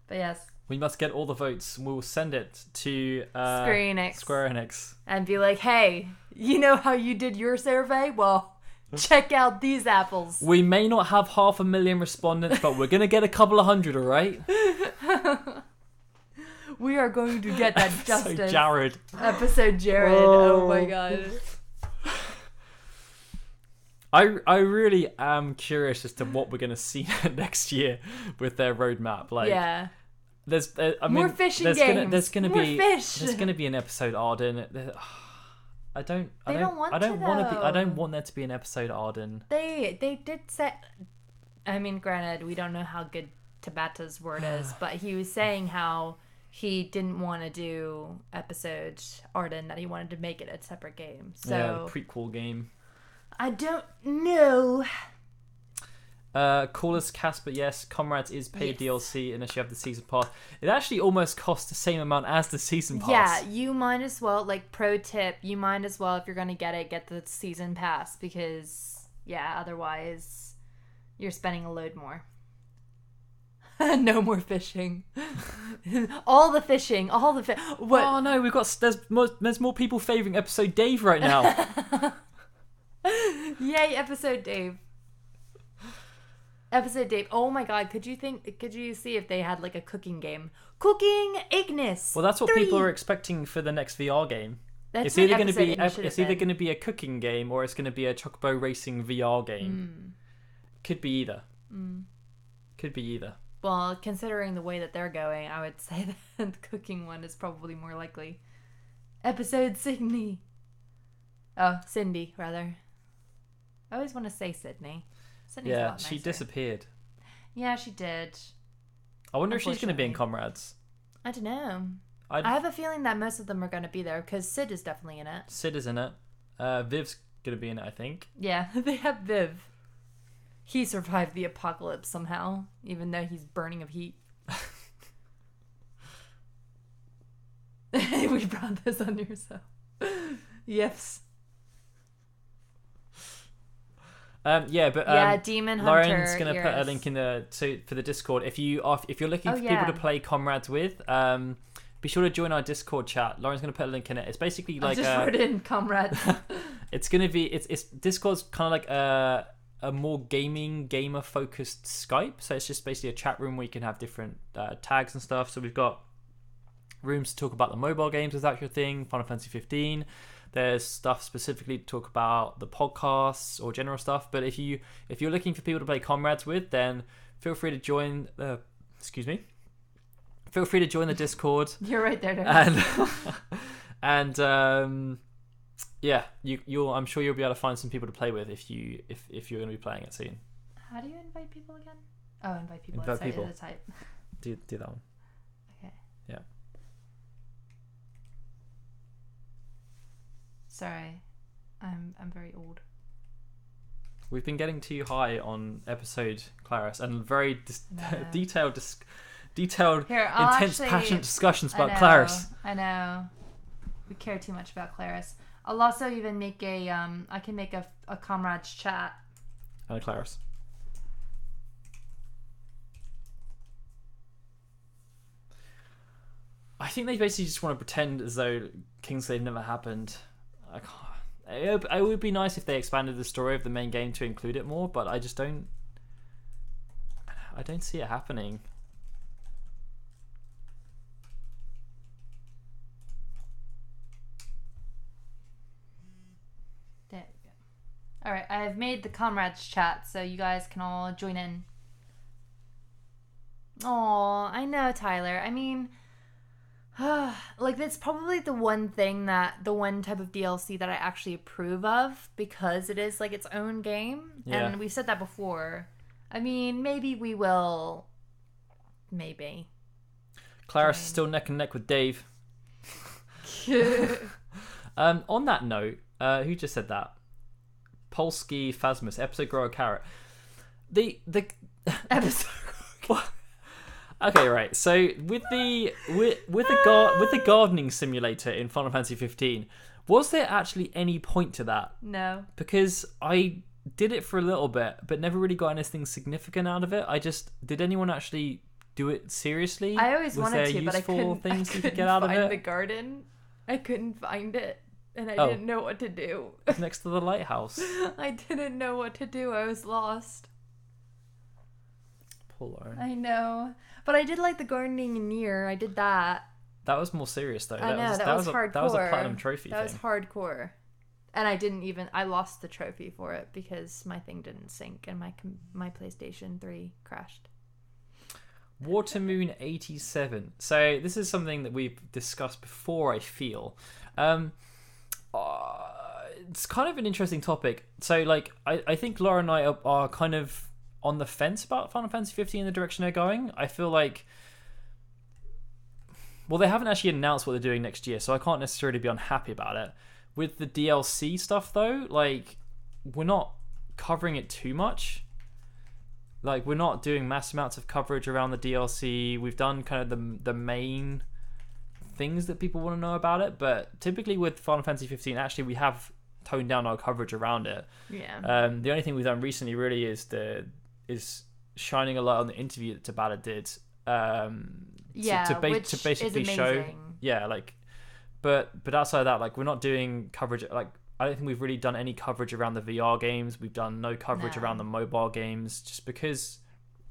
Speaker 1: yes.
Speaker 2: We must get all the votes. We'll send it to
Speaker 1: Square
Speaker 2: Enix.
Speaker 1: And be like, hey, you know how you did your survey? Well, check out these apples.
Speaker 2: We may not have 500,000 respondents, but we're going to get a couple of hundred, all right?
Speaker 1: We are going to get that justice.
Speaker 2: Jared.
Speaker 1: Episode Jared. Oh my god.
Speaker 2: I really am curious as to what we're going to see next year with their roadmap. Like,
Speaker 1: yeah.
Speaker 2: there's
Speaker 1: More fishing games.
Speaker 2: There's gonna
Speaker 1: More
Speaker 2: be
Speaker 1: fish.
Speaker 2: there's gonna be an episode Arden. I don't want there to be an episode Arden.
Speaker 1: They did say. I mean, granted, we don't know how good Tabata's word is, but he was saying how he didn't want to do episode Arden, that he wanted to make it a separate game. So
Speaker 2: yeah, the prequel game.
Speaker 1: I don't know.
Speaker 2: Call us Casper, yes. Comrades is paid DLC unless you have the season pass. It actually almost costs the same amount as the season pass.
Speaker 1: Yeah, you might as well, like, pro tip, you might as well, if you're going to get it, get the season pass, because, yeah, otherwise you're spending a load more. No more fishing. All the fishing. What?
Speaker 2: Oh no, there's more people favouring episode Dave right now.
Speaker 1: Yay, episode Dave. Episode Dave. Oh my god, could you see if they had like a cooking game? Cooking Ignis.
Speaker 2: Well, that's what
Speaker 1: 3.
Speaker 2: people are expecting for the next VR game.
Speaker 1: That's
Speaker 2: it's either
Speaker 1: going
Speaker 2: to be a cooking game or it's going to be a Chocobo Racing VR game. Could be either. Could be either.
Speaker 1: Well, considering the way that they're going, I would say that the cooking one is probably more likely. Episode Sydney. Oh, Cindy, rather. I always want to say Sydney. Sydney's a lot nicer.
Speaker 2: She disappeared.
Speaker 1: Yeah, she did.
Speaker 2: I wonder if she's going to be in Comrades.
Speaker 1: I don't know. I have a feeling that most of them are going to be there, because Sid is definitely in it.
Speaker 2: Sid is in it. Viv's going to be in it, I think.
Speaker 1: Yeah, they have Viv. He survived the apocalypse somehow, even though he's burning of heat. We brought this on yourself. Yes. Demon Hunter.
Speaker 2: Lauren's gonna put a link in for the Discord. If you're looking for people to play Comrades with, be sure to join our Discord chat. Lauren's gonna put a link in it. It's basically like
Speaker 1: I just wrote in Comrades.
Speaker 2: It's gonna be it's Discord's kind of like a more gamer focused Skype. So it's just basically a chat room where you can have different tags and stuff. So we've got rooms to talk about the mobile games, if that's your thing, Final Fantasy 15. There's stuff specifically to talk about the podcasts or general stuff. But if you're looking for people to play Comrades with, then feel free to join. Feel free to join the Discord.
Speaker 1: You're right there, Darren.
Speaker 2: And I'm sure you'll be able to find some people to play with if you're going to be playing it soon.
Speaker 1: How do you invite people again? Oh, invite people.
Speaker 2: Invite people.
Speaker 1: The type.
Speaker 2: Do that one.
Speaker 1: Okay.
Speaker 2: Yeah.
Speaker 1: Sorry, I'm very old.
Speaker 2: We've been getting too high on episode Claris and very detailed, intense, passionate discussions about Claris.
Speaker 1: I know. We care too much about Claris. I'll also even make I can make a Comrades chat.
Speaker 2: And a Claris. I think they basically just want to pretend as though Kingslave never happened. It would be nice if they expanded the story of the main game to include it more, but I don't see it happening.
Speaker 1: There we go. Alright, I've made the Comrades chat so you guys can all join in. Oh, I know, Tyler. I mean, like, that's probably the one type of DLC that I actually approve of, because it is like its own game.
Speaker 2: Yeah.
Speaker 1: And we've said that before. I mean, maybe we will. Maybe.
Speaker 2: Claris is still neck and neck with Dave. On that note, who just said that? Polsky Phasmus, episode Grow a Carrot. The
Speaker 1: Episode.
Speaker 2: What? Okay, right. So with the gardening simulator in Final Fantasy 15, was there actually any point to that?
Speaker 1: No.
Speaker 2: Because I did it for a little bit, but never really got anything significant out of it. Did anyone actually do it seriously?
Speaker 1: I always wanted to, but I couldn't.
Speaker 2: Things you could get out of it?
Speaker 1: The garden. I couldn't find it, and I didn't know what to do.
Speaker 2: It's next to the lighthouse.
Speaker 1: I didn't know what to do. I was lost.
Speaker 2: Poor Lauren.
Speaker 1: I know. But I did like the gardening in Nier. I did that.
Speaker 2: That was more serious though.
Speaker 1: I know, that was hardcore.
Speaker 2: That was a platinum trophy
Speaker 1: That was hardcore. And I lost the trophy for it because my thing didn't sync and my PlayStation 3 crashed.
Speaker 2: Watermoon 87. So this is something that we've discussed before, I feel. It's kind of an interesting topic. So, like, I think Laura and I are kind of on the fence about Final Fantasy 15 and the direction they're going. I feel like... Well, they haven't actually announced what they're doing next year, so I can't necessarily be unhappy about it. With the DLC stuff, though, like, we're not covering it too much. Like, we're not doing mass amounts of coverage around the DLC. We've done kind of the main things that people want to know about it, but typically with Final Fantasy 15, actually, we have toned down our coverage around it.
Speaker 1: Yeah.
Speaker 2: The only thing we've done recently really is shining a light on the interview that Tabata did. To basically show, like, but outside of that, like, we're not doing coverage. Like, I don't think we've really done any coverage around the VR games. We've done no coverage around the mobile games, just because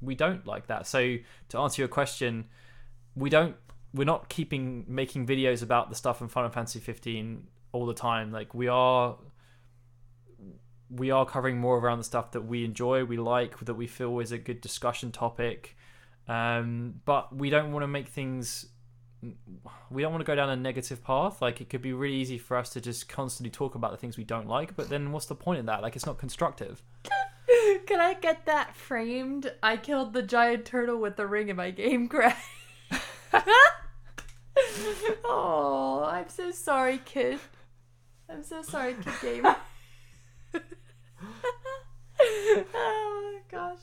Speaker 2: we don't like that. So to answer your question, we're not making videos about the stuff in Final Fantasy 15 all the time. Like, we are covering more around the stuff that we enjoy, we like, that we feel is a good discussion topic. But we don't want to make things... We don't want to go down a negative path. Like, it could be really easy for us to just constantly talk about the things we don't like, but then what's the point of that? Like, it's not constructive.
Speaker 1: Can I get that framed? I killed the giant turtle with the ring and my game crashed. Oh, I'm so sorry, kid. I'm so sorry, kid gamer. Oh my gosh.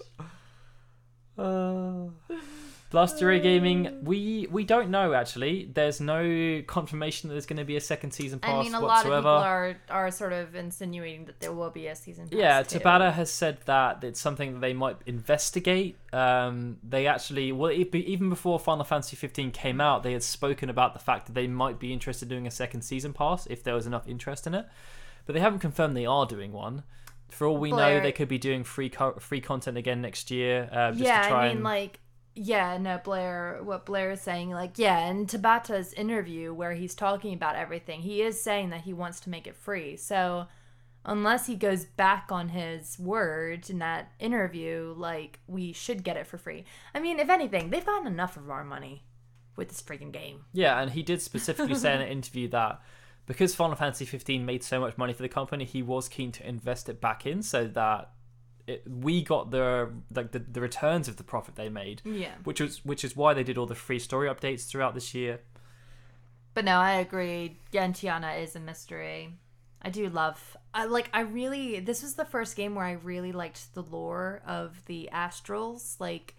Speaker 2: Blustery Gaming, we don't know, actually. There's no confirmation that there's going to be a second season pass whatsoever.
Speaker 1: I mean, a lot of people are sort of insinuating that there will be a season pass.
Speaker 2: Yeah,
Speaker 1: too.
Speaker 2: Tabata has said that it's something that they might investigate. They actually, even before Final Fantasy 15 came out, they had spoken about the fact that they might be interested in doing a second season pass if there was enough interest in it. But they haven't confirmed they are doing one. For all we know, they could be doing free content again next year.
Speaker 1: What Blair is saying, like, in Tabata's interview where he's talking about everything, he is saying that he wants to make it free. So unless he goes back on his word in that interview, like, we should get it for free. I mean, if anything, they've gotten enough of our money with this freaking game.
Speaker 2: Yeah, and he did specifically say in an interview that because Final Fantasy 15 made so much money for the company, he was keen to invest it back in so that we got the returns of the profit they made.
Speaker 1: Yeah.
Speaker 2: Which is why they did all the free story updates throughout this year.
Speaker 1: But no, I agree. Gentiana is a mystery. I do love... this was the first game where I really liked the lore of the Astrals. Like,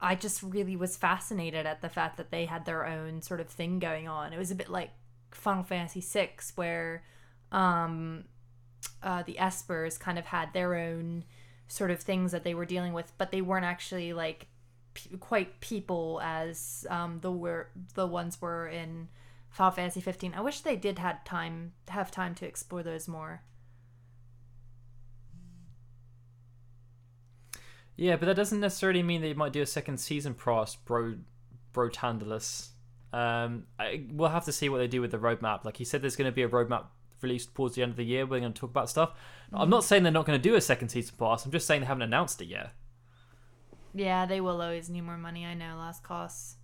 Speaker 1: I just really was fascinated at the fact that they had their own sort of thing going on. It was a bit like Final Fantasy VI, where the Espers kind of had their own sort of things that they were dealing with, but they weren't actually like quite people as the ones were in Final Fantasy 15. I wish they did have time to explore those more.
Speaker 2: Yeah, but that doesn't necessarily mean they might do a second season pass, Brotandalus. We'll have to see what they do with the roadmap. Like he said, there's going to be a roadmap released towards the end of the year. We're going to talk about stuff. I'm not saying they're not going to do a second season pass. I'm just saying they haven't announced it yet.
Speaker 1: Yeah, they will always need more money. I know, last costs.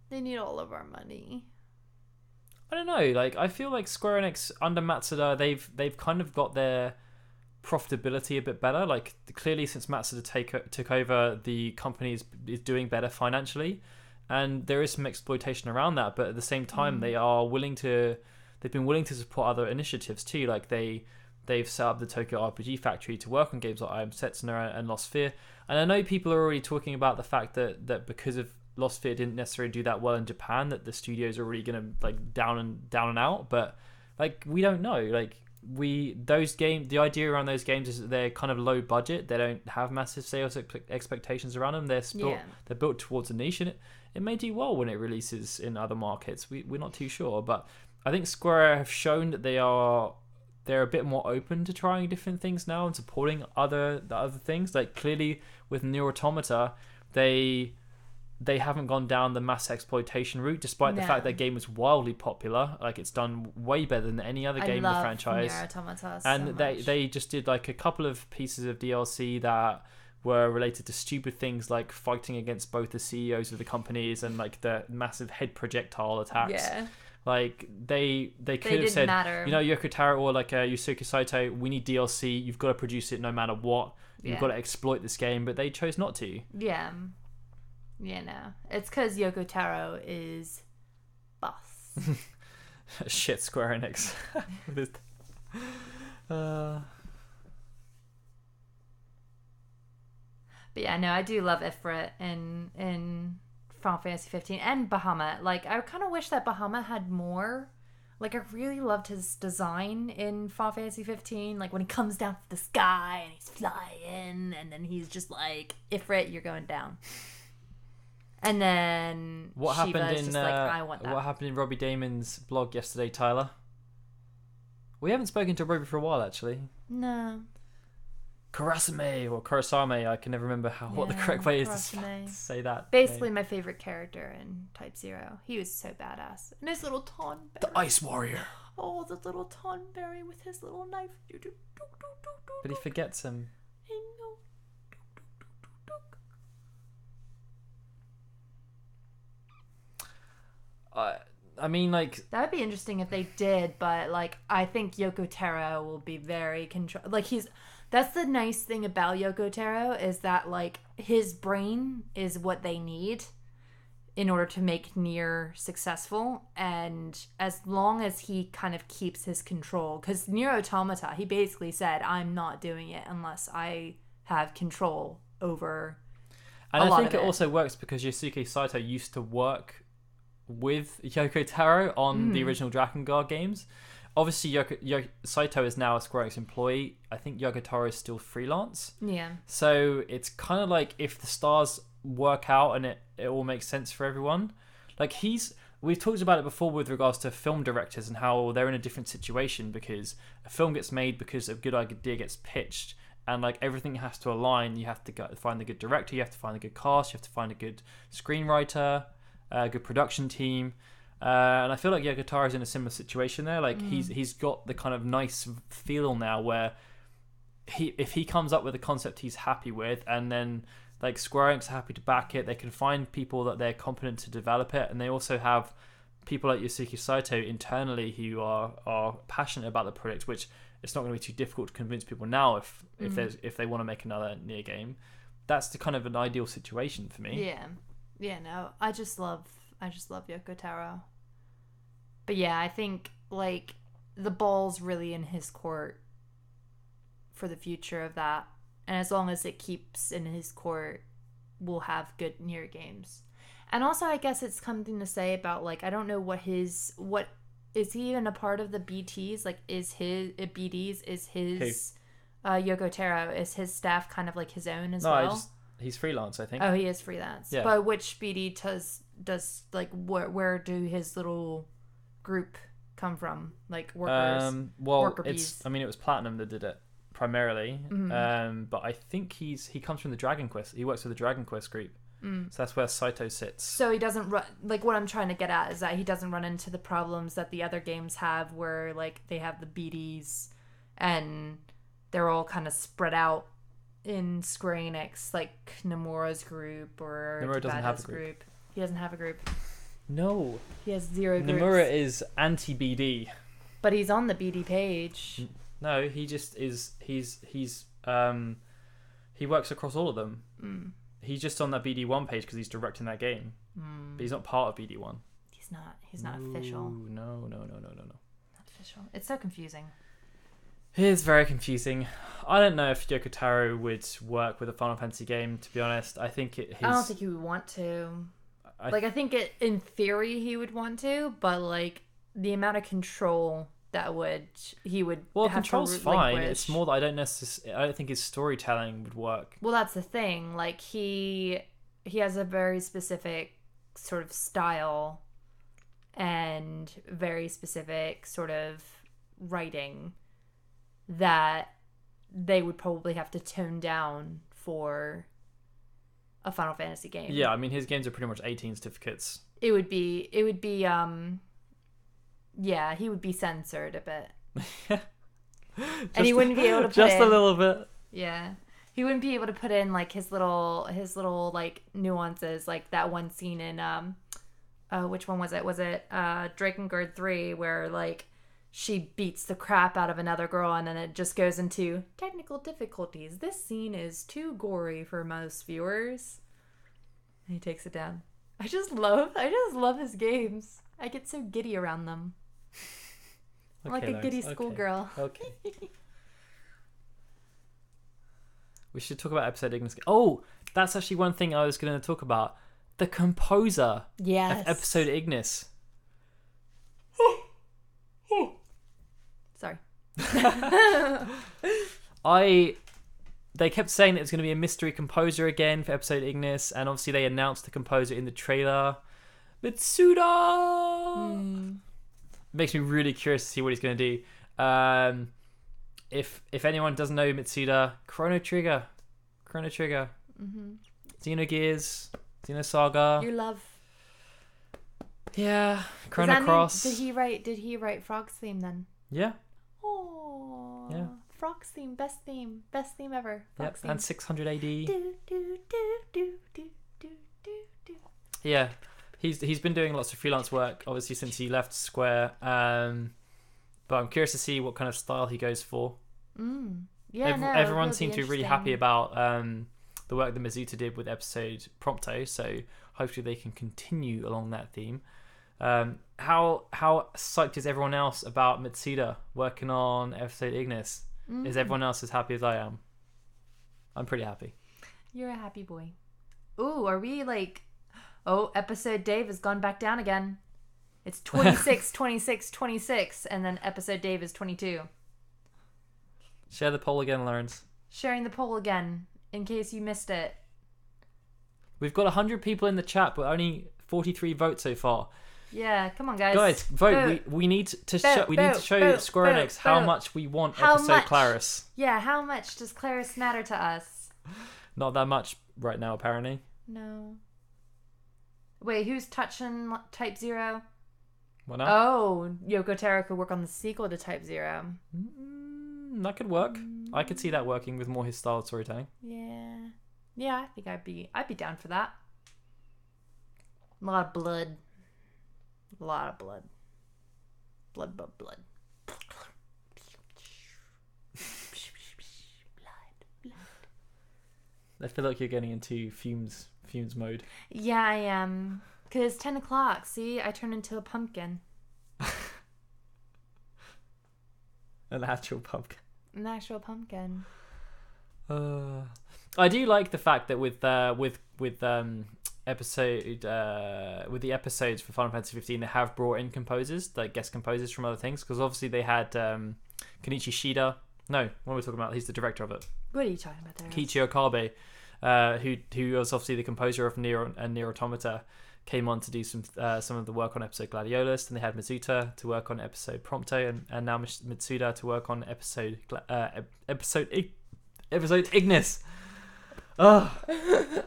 Speaker 1: They need all of our money.
Speaker 2: I don't know. Like, I feel like Square Enix under Matsuda, they've kind of got their profitability a bit better. Like, clearly since Matsuda took over, the company is doing better financially, and there is some exploitation around that. But at the same time, they've been willing to support other initiatives too. Like they've set up the Tokyo RPG Factory to work on games like I Am Setsuna and Lost Sphere. And I know people are already talking about the fact that because of Lost Sphere didn't necessarily do that well in Japan, that the studio's already going to like down and out. But like, we don't know. Like, the idea around those games is that they're kind of low budget. They don't have massive sales expectations around them. They're built towards a niche, and it may do well when it releases in other markets. We're not too sure, but I think Square have shown that they're a bit more open to trying different things now and supporting the other things. Like, clearly with Nier Automata, they they haven't gone down the mass exploitation route, despite the fact that game was wildly popular. Like, it's done way better than any other game in the franchise.
Speaker 1: Nier Automata
Speaker 2: And
Speaker 1: so
Speaker 2: they just did like a couple of pieces of DLC that were related to stupid things like fighting against both the CEOs of the companies and like the massive head projectile attacks.
Speaker 1: Yeah.
Speaker 2: Like they could have said, you know, Yoko Taro or like Yusuke Saito, we need DLC. You've got to produce it no matter what. You've got to exploit this game, but they chose not to.
Speaker 1: Yeah. Yeah, no. It's because Yoko Taro is boss.
Speaker 2: Shit, Square Enix.
Speaker 1: But yeah, no, I do love Ifrit in Final Fantasy 15 and Bahamut. Like, I kind of wish that Bahamut had more. Like, I really loved his design in Final Fantasy 15. Like, when he comes down from the sky and he's flying, and then he's just like, Ifrit, you're going down. And then
Speaker 2: what
Speaker 1: Shiva
Speaker 2: happened
Speaker 1: is
Speaker 2: in
Speaker 1: just like, I want that.
Speaker 2: what happened in Robbie Damon's blog yesterday, Tyler? We haven't spoken to Robbie for a while, actually.
Speaker 1: No.
Speaker 2: Kurasame or Kurasame, I can never remember what the correct way is to say that.
Speaker 1: Basically, my favorite character in Type 0. He was so badass. And his little Tonberry.
Speaker 2: The Ice Warrior.
Speaker 1: Oh, the little Tonberry with his little knife.
Speaker 2: But he forgets him.
Speaker 1: I know.
Speaker 2: I mean, like...
Speaker 1: That would be interesting if they did, but, like, I think Yoko Taro will be very... That's the nice thing about Yoko Taro, is that, like, his brain is what they need in order to make Nier successful, and as long as he kind of keeps his control, because Nier Automata, he basically said, I'm not doing it unless I have control over
Speaker 2: and I think it also works because Yusuke Saito used to work with Yoko Taro on the original Dragon Guard games. Obviously, Saito is now a Square Enix employee. I think Yoko Taro is still freelance.
Speaker 1: Yeah.
Speaker 2: So it's kind of like if the stars work out and it all makes sense for everyone. Like we've talked about it before with regards to film directors and how they're in a different situation because a film gets made because a good idea gets pitched and like everything has to align. You have to find the good director, you have to find the good cast, you have to find a good screenwriter, a good production team. And I feel like Yoko Taro is in a similar situation there. Like he's got the kind of nice feel now where if he comes up with a concept he's happy with, and then like Square Enix are happy to back it, they can find people that they're competent to develop it, and they also have people like Yusuke Saito internally who are passionate about the project, which it's not going to be too difficult to convince people now if they want to make another Nier game. That's the kind of an ideal situation for me.
Speaker 1: Yeah, no, I just love Yoko Taro. But yeah, I think like the ball's really in his court for the future of that. And as long as it keeps in his court, we'll have good Nier games. And also I guess it's something to say about like I don't know what is he even a part of the BTs? Like is his BDs is his Yoko Taro, is his staff kind of like his own as well?
Speaker 2: He's freelance, I think.
Speaker 1: Oh, he is freelance.
Speaker 2: Yeah.
Speaker 1: But which BD does like where do his little group come from? Like workers. Worker bees.
Speaker 2: It was Platinum that did it primarily. But I think he comes from the Dragon Quest. He works with the Dragon Quest group. So that's where Saito sits.
Speaker 1: So he doesn't run, like what I'm trying to get at is that he doesn't run into the problems that the other games have where like they have the BDs and they're all kind of spread out in Square Enix, like Nomura's group or
Speaker 2: Nomura doesn't have a group.
Speaker 1: He doesn't have a group.
Speaker 2: No.
Speaker 1: He has 0 groups.
Speaker 2: Nomura is anti-BD.
Speaker 1: But he's on the BD page.
Speaker 2: No, he just is. He works across all of them. He's just on that BD1 page because he's directing that game. But he's not part of BD1.
Speaker 1: He's not official.
Speaker 2: No.
Speaker 1: Not official. It's so confusing.
Speaker 2: It is very confusing. I don't know if Yoko Taro would work with a Final Fantasy game, to be honest. I think
Speaker 1: I don't think he would want to. I think in theory he would want to, but like the amount of control that he would.
Speaker 2: Well,
Speaker 1: have
Speaker 2: control's
Speaker 1: to
Speaker 2: fine.
Speaker 1: relinquish.
Speaker 2: It's more that I don't think his storytelling would work.
Speaker 1: Well, that's the thing. Like he has a very specific sort of style and very specific sort of writing that they would probably have to tone down for a Final Fantasy game.
Speaker 2: Yeah, I mean his games are pretty much 18 certificates.
Speaker 1: It would be yeah, he would be censored a bit. And he wouldn't be able to put
Speaker 2: just
Speaker 1: in,
Speaker 2: a little bit.
Speaker 1: Yeah. He wouldn't be able to put in like his little like nuances, like that one scene in which one was it? Was it Drakengard 3 where like she beats the crap out of another girl and then it just goes into technical difficulties. This scene is too gory for most viewers. And he takes it down. I just love his games. I get so giddy around them. I'm like a giddy schoolgirl.
Speaker 2: Okay. We should talk about episode Ignis. Oh, that's actually one thing I was going to talk about. The composer of episode Ignis.
Speaker 1: Sorry.
Speaker 2: They kept saying that it's going to be a mystery composer again for episode Ignis, and obviously they announced the composer in the trailer. Mitsuda! Makes me really curious to see what he's going to do. If anyone doesn't know Mitsuda, Chrono Trigger, Xenogears, Xenosaga.
Speaker 1: Your love.
Speaker 2: Yeah, Chrono Cross.
Speaker 1: Did he write Frog's theme then?
Speaker 2: Yeah.
Speaker 1: Oh.
Speaker 2: Yeah.
Speaker 1: Frog's theme, best theme ever. Frog's theme.
Speaker 2: And 600 AD.
Speaker 1: Do, do, do, do, do, do, do.
Speaker 2: Yeah, he's been doing lots of freelance work, obviously since he left Square. But I'm curious to see what kind of style he goes for.
Speaker 1: Yeah,
Speaker 2: everyone seemed to be really happy about the work that Mizuta did with episode Prompto, so hopefully they can continue along that theme. How psyched is everyone else about Mitsuda working on episode Ignis? Is everyone else as happy as I am? I'm pretty happy.
Speaker 1: You're a happy boy. Ooh, are we like... Oh, episode Dave has gone back down again. It's 26, 26, 26, and then episode Dave is 22.
Speaker 2: Share the poll again, Lawrence.
Speaker 1: Sharing the poll again, in case you missed it.
Speaker 2: We've got 100 people in the chat, but only 43 votes so far.
Speaker 1: Yeah, come on, guys.
Speaker 2: Guys, vote. We need to show Square Enix how much we want episode Claris.
Speaker 1: Yeah, how much does Claris matter to us?
Speaker 2: Not that much right now, apparently.
Speaker 1: No. Wait, who's touching Type 0?
Speaker 2: What now?
Speaker 1: Oh, Yoko Taro could work on the sequel to Type 0.
Speaker 2: That could work. I could see that working with more his style of storytelling.
Speaker 1: Yeah, I think I'd be down for that. A lot of blood. Blood.
Speaker 2: I feel like you're getting into fumes mode.
Speaker 1: Yeah, I am. Because it's 10 o'clock. See, I turn into a pumpkin.
Speaker 2: An actual pumpkin.
Speaker 1: An actual pumpkin.
Speaker 2: I do like the fact that with the episodes for Final Fantasy 15, they have brought in composers, like guest composers from other things, because obviously they had Kenichi Shida. No, what are we talking about? He's the director of it.
Speaker 1: What are you talking about there?
Speaker 2: Kiichi Okabe, who was obviously the composer of Nier and Nier Automata, came on to do some of the work on episode Gladiolus, and they had Mizuta to work on episode Prompto, and now Mitsuda to work on episode Ignis. Oh.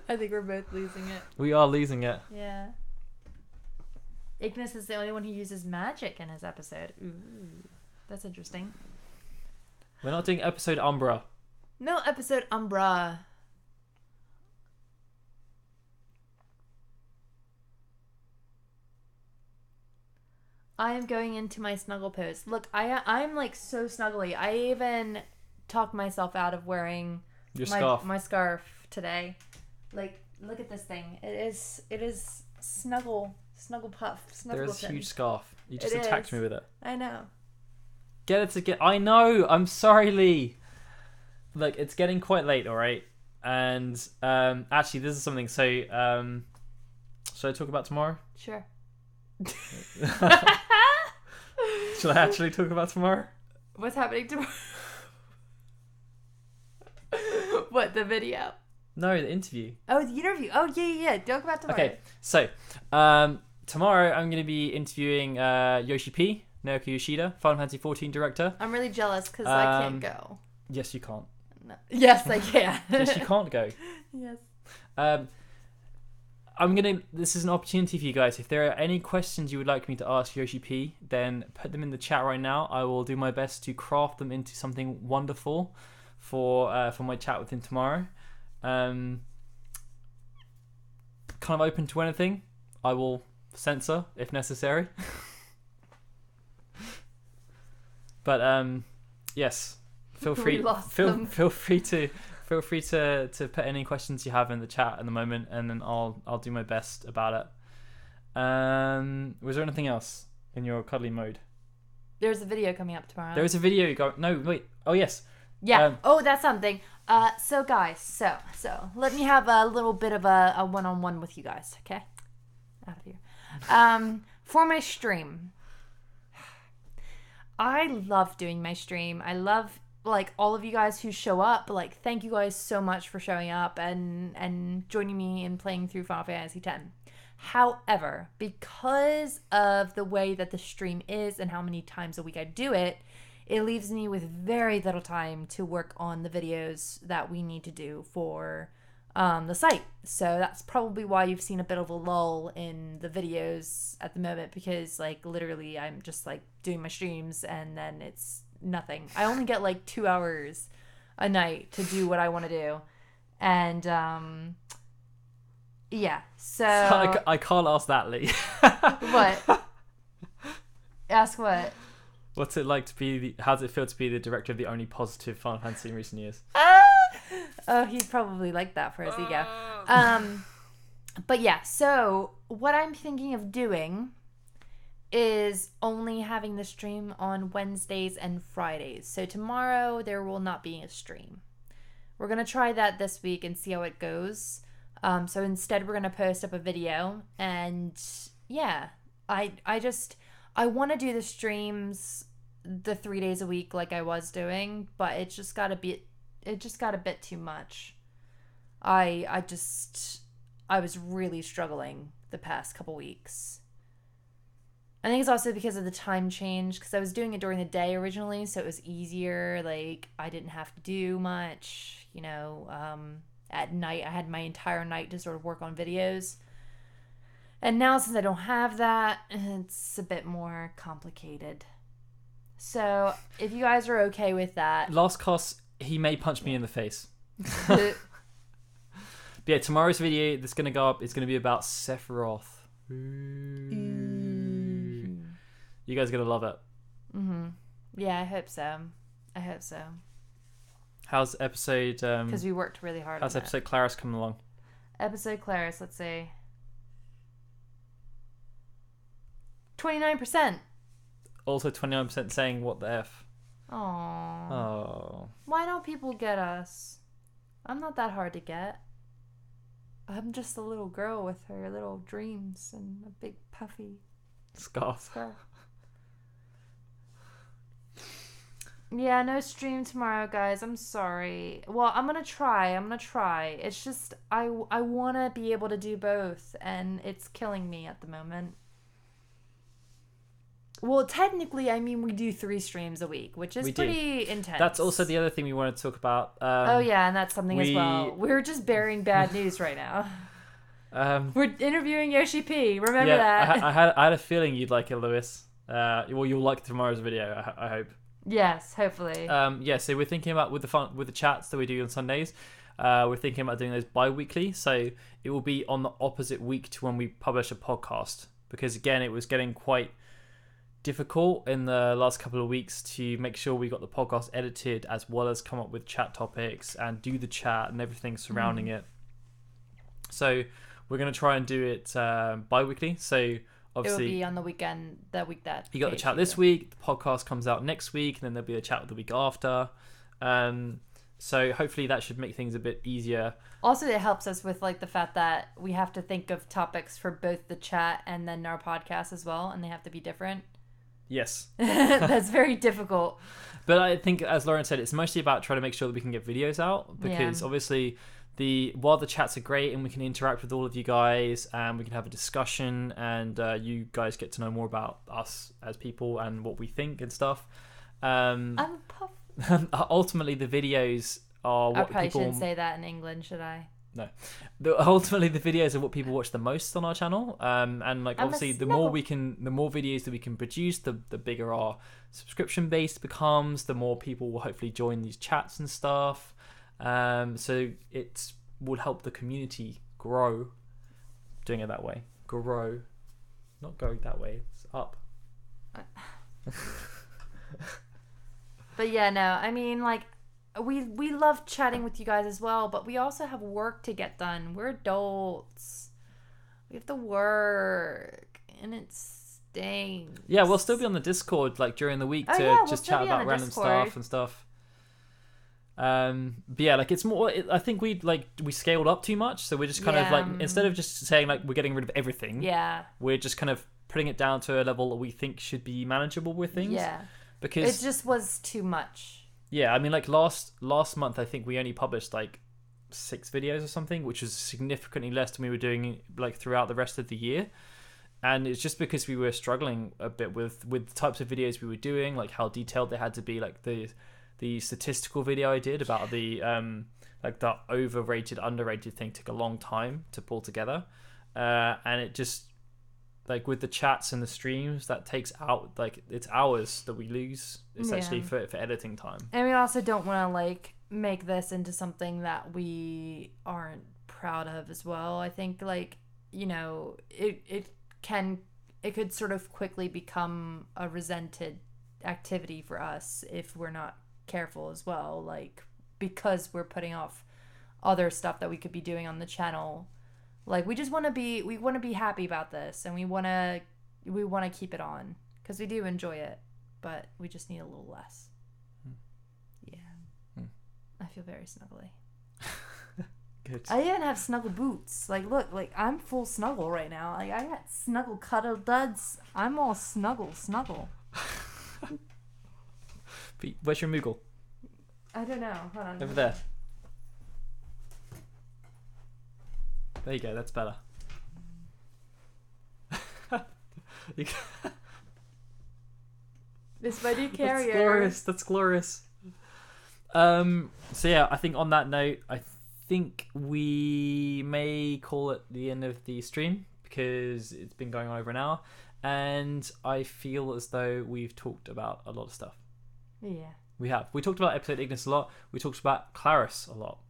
Speaker 1: I think we're both losing it.
Speaker 2: We are losing it.
Speaker 1: Yeah. Ignis is the only one who uses magic in his episode. Ooh, that's interesting.
Speaker 2: We're not doing episode Umbra.
Speaker 1: No, episode Umbra. I am going into my snuggle pose. Look, I'm like so snuggly. I even talked myself out of wearing my scarf today. Like, look at this thing. It is snuggle puff.
Speaker 2: There's a huge scarf. You just attacked me with it.
Speaker 1: I know.
Speaker 2: I know. I'm sorry, Lee. Look, it's getting quite late, all right? And actually, this is something. So, should I talk about tomorrow?
Speaker 1: Sure.
Speaker 2: Should I actually talk about tomorrow?
Speaker 1: What's happening tomorrow? What, the video?
Speaker 2: No, the interview.
Speaker 1: Oh, the interview. Oh, yeah. Talk about tomorrow.
Speaker 2: Okay, so tomorrow I'm going to be interviewing Yoshi P, Naoki Yoshida, Final Fantasy 14 director.
Speaker 1: I'm really jealous because I can't go.
Speaker 2: Yes, you can't.
Speaker 1: No. Yes, I can.
Speaker 2: Yes, you can't go.
Speaker 1: Yes.
Speaker 2: This is an opportunity for you guys. If there are any questions you would like me to ask Yoshi P, then put them in the chat right now. I will do my best to craft them into something wonderful for my chat with him tomorrow. Kind of open to anything. I will censor if necessary. But yes, feel free to put any questions you have in the chat at the moment, and then I'll do my best about it. Was there anything else in your cuddly mode?
Speaker 1: There's a video coming up tomorrow.
Speaker 2: There is a video going. No, wait. Oh yes.
Speaker 1: Yeah. That's something. So guys, so let me have a little bit of a one-on-one with you guys, okay? Out of here. For my stream, I love doing my stream. I love like all of you guys who show up. Like, thank you guys so much for showing up and joining me in playing through Final Fantasy X. However, because of the way that the stream is and how many times a week I do it, it leaves me with very little time to work on the videos that we need to do for the site. So that's probably why you've seen a bit of a lull in the videos at the moment, because like literally I'm just like doing my streams and then it's nothing. I only get like 2 hours a night to do what I want to do. And yeah, so
Speaker 2: I can't ask that, Lee.
Speaker 1: What? Ask what?
Speaker 2: What's it like to be how does it feel to be the director of the only positive Final Fantasy in recent years?
Speaker 1: Oh, he'd probably like that for his ego. But yeah, so what I'm thinking of doing is only having the stream on Wednesdays and Fridays. So tomorrow there will not be a stream. We're going to try that this week and see how it goes. So instead we're going to post up a video, and yeah, I want to do the streams the 3 days a week like I was doing, but it just got a bit too much. I was really struggling the past couple weeks. I think it's also because of the time change, because I was doing it during the day originally, so it was easier. Like, I didn't have to do much, you know. At night, I had my entire night to sort of work on videos. And now, since I don't have that, it's a bit more complicated. So, if you guys are okay with that...
Speaker 2: Last cast, he may punch me in the face. But yeah, tomorrow's video that's going to go up is going to be about Sephiroth. You guys are going to love it.
Speaker 1: Mm-hmm. Yeah, I hope so.
Speaker 2: How's episode...
Speaker 1: Because we worked really hard on
Speaker 2: how's episode Claris coming along?
Speaker 1: Episode Claris, let's see. 29%.
Speaker 2: Also 29% saying what the F.
Speaker 1: Aww.
Speaker 2: Oh.
Speaker 1: Why don't people get us? I'm not that hard to get. I'm just a little girl with her little dreams and a big puffy
Speaker 2: scarf.
Speaker 1: Yeah, no stream tomorrow, guys. I'm sorry. Well, I'm gonna try. It's just I want to be able to do both, and it's killing me at the moment. Well, technically, I mean, we do 3 streams a week, which is pretty intense.
Speaker 2: That's also the other thing we want to talk about.
Speaker 1: Oh, yeah, and that's something as well. We're just bearing bad news right now. We're interviewing Yoshi P. Remember that?
Speaker 2: I had a feeling you'd like it, Lewis. Well, you'll like tomorrow's video, I hope.
Speaker 1: Yes, hopefully.
Speaker 2: So we're thinking about with the chats that we do on Sundays. We're thinking about doing those bi-weekly, so it will be on the opposite week to when we publish a podcast, because again, it was getting quite difficult in the last couple of weeks to make sure we got the podcast edited, as well as come up with chat topics and do the chat and everything surrounding it. So we're going to try and do it bi-weekly. So obviously,
Speaker 1: it will be on the weekend, the week that
Speaker 2: you got the chat this week, the podcast comes out next week, and then there'll be a chat the week after. So hopefully that should make things a bit easier.
Speaker 1: Also, it helps us with like the fact that we have to think of topics for both the chat and then our podcast as well, and they have to be different.
Speaker 2: Yes.
Speaker 1: That's very difficult.
Speaker 2: But I think, as Lauren said, it's mostly about trying to make sure that we can get videos out, because obviously while the chats are great and we can interact with all of you guys and we can have a discussion and you guys get to know more about us as people and what we think and stuff. Ultimately, the videos are what
Speaker 1: I probably
Speaker 2: people...
Speaker 1: shouldn't say that in England, should I?
Speaker 2: No. Ultimately, the videos are what people watch the most on our channel. And like obviously, the more videos that we can produce, the bigger our subscription base becomes. The more people will hopefully join these chats and stuff. So it will help the community grow. Doing it that way, grow, not go that way. It's up.
Speaker 1: But yeah, no. I mean, like. We love chatting with you guys as well, but we also have work to get done. We're adults. We have to work, and it stinks.
Speaker 2: Yeah, we'll still be on the Discord like during the week to just chat about random stuff and stuff. But yeah, like it's more. I think we scaled up too much, so we're just kind of like instead of just saying like we're getting rid of everything.
Speaker 1: Yeah.
Speaker 2: We're just kind of putting it down to a level that we think should be manageable with things.
Speaker 1: Yeah.
Speaker 2: Because
Speaker 1: it just was too much.
Speaker 2: Yeah, I mean, like last month, I think we only published like 6 videos or something, which was significantly less than we were doing like throughout the rest of the year. And it's just because we were struggling a bit with the types of videos we were doing, like how detailed they had to be. Like the statistical video I did about the like the overrated, underrated thing took a long time to pull together, and it just like with the chats and the streams that takes out like it's hours that we lose essentially for editing time.
Speaker 1: And we also don't want to like make this into something that we aren't proud of as well. I think like, you know, it could sort of quickly become a resented activity for us if we're not careful as well, like because we're putting off other stuff that we could be doing on the channel. Like we want to be happy about this, and we want to keep it on because we do enjoy it, but we just need a little less. Yeah. I feel very snuggly.
Speaker 2: Good.
Speaker 1: I even have snuggle boots. Like look, like I'm full snuggle right now. Like I got snuggle cuddle duds. I'm all snuggle.
Speaker 2: Where's your Moogle?
Speaker 1: I don't know. Hold on.
Speaker 2: Over there. There you go, that's better.
Speaker 1: This my new carrier.
Speaker 2: That's glorious. So yeah, I think on that note, I think we may call it the end of the stream because it's been going on over an hour, and I feel as though we've talked about a lot of stuff.
Speaker 1: Yeah.
Speaker 2: We have. We talked about episode Ignis a lot. We talked about Claris a lot,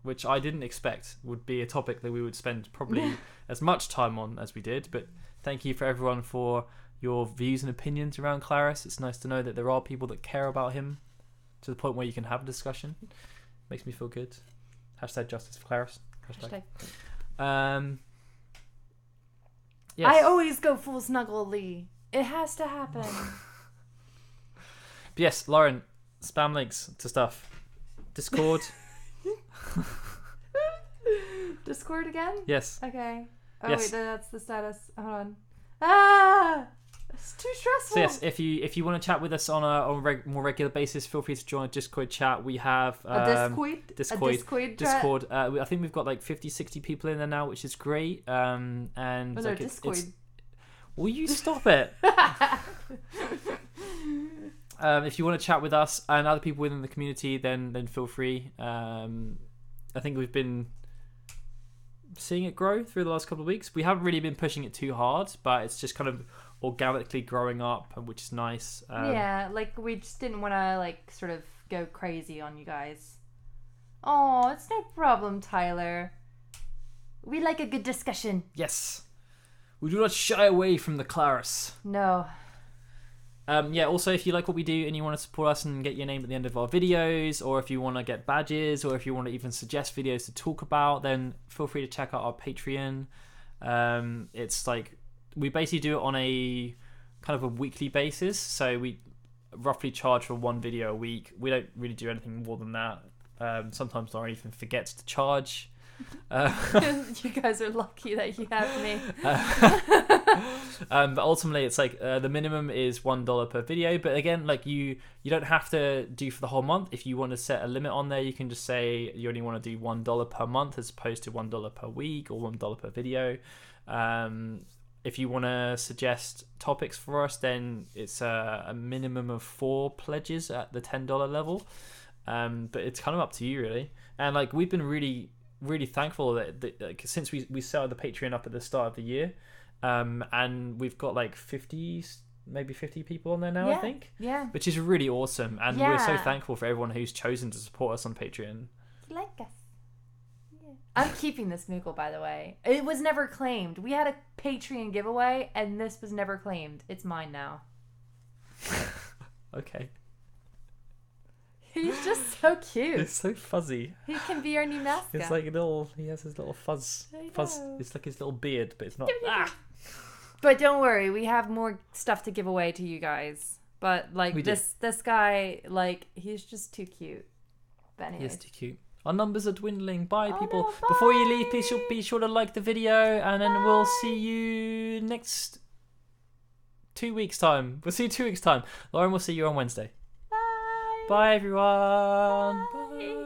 Speaker 2: which I didn't expect would be a topic that we would spend probably as much time on as we did. But thank you for everyone for your views and opinions around Claris. It's nice to know that there are people that care about him to the point where you can have a discussion. Makes me feel good. Hashtag justice for Claris. Hashtag. Yes.
Speaker 1: I always go full snuggly. It has to happen.
Speaker 2: But yes, Lauren, spam links to stuff. Discord.
Speaker 1: Discord again?
Speaker 2: Yes.
Speaker 1: Okay. Oh
Speaker 2: yes.
Speaker 1: wait, that's the status. Hold on. Ah, it's too stressful.
Speaker 2: So yes, if you want to chat with us on a more regular basis, feel free to join a Discord chat. We have
Speaker 1: a Discord.
Speaker 2: I think we've got like 50-60 people in there now, which is great. And like
Speaker 1: Discord.
Speaker 2: Will you stop it? If you want to chat with us and other people within the community, then feel free. I think we've been seeing it grow through the last couple of weeks. We haven't really been pushing it too hard, but it's just kind of organically growing up, which is nice.
Speaker 1: Yeah, like we just didn't want to like sort of go crazy on you guys. Oh, it's no problem, Tyler. We like a good discussion.
Speaker 2: Yes. We do not shy away from the Claris.
Speaker 1: No.
Speaker 2: Yeah, also if you like what we do and you want to support us and get your name at the end of our videos, or if you want to get badges, or if you want to even suggest videos to talk about, then feel free to check out our Patreon. It's like we basically do it on a kind of a weekly basis, so we roughly charge for one video a week. We don't really do anything more than that. Sometimes Lauren even forgets to charge.
Speaker 1: You guys are lucky that you have me.
Speaker 2: But ultimately it's like the minimum is $1 per video, but again, like you don't have to do for the whole month. If you want to set a limit on there, you can just say you only want to do $1 per month as opposed to $1 per week or $1 per video. If you want to suggest topics for us, then it's a minimum of 4 pledges at the $10 level. But it's kind of up to you really. And like we've been really really thankful that since we started the Patreon up at the start of the year, and we've got like 50 people on there now, I think.
Speaker 1: Yeah.
Speaker 2: Which is really awesome, and we're so thankful for everyone who's chosen to support us on Patreon.
Speaker 1: You like us. Yeah. I'm keeping this Moogle, by the way. It was never claimed. We had a Patreon giveaway, and this was never claimed. It's mine now.
Speaker 2: Okay.
Speaker 1: He's just so cute.
Speaker 2: It's so fuzzy.
Speaker 1: He can be our new mascot.
Speaker 2: It's like he has his little fuzz. It's like his little beard, but it's not.
Speaker 1: But don't worry, we have more stuff to give away to you guys. But like this guy, like, he's just too cute. But anyways.
Speaker 2: He is too cute. Our numbers are dwindling. Bye, people.
Speaker 1: No, bye.
Speaker 2: Before you leave, please be sure to like the video, and then we'll see you next 2 weeks' time. We'll see you 2 weeks' time. Lauren will see you on Wednesday.
Speaker 1: Bye.
Speaker 2: Bye, everyone.
Speaker 1: Bye.
Speaker 2: Bye.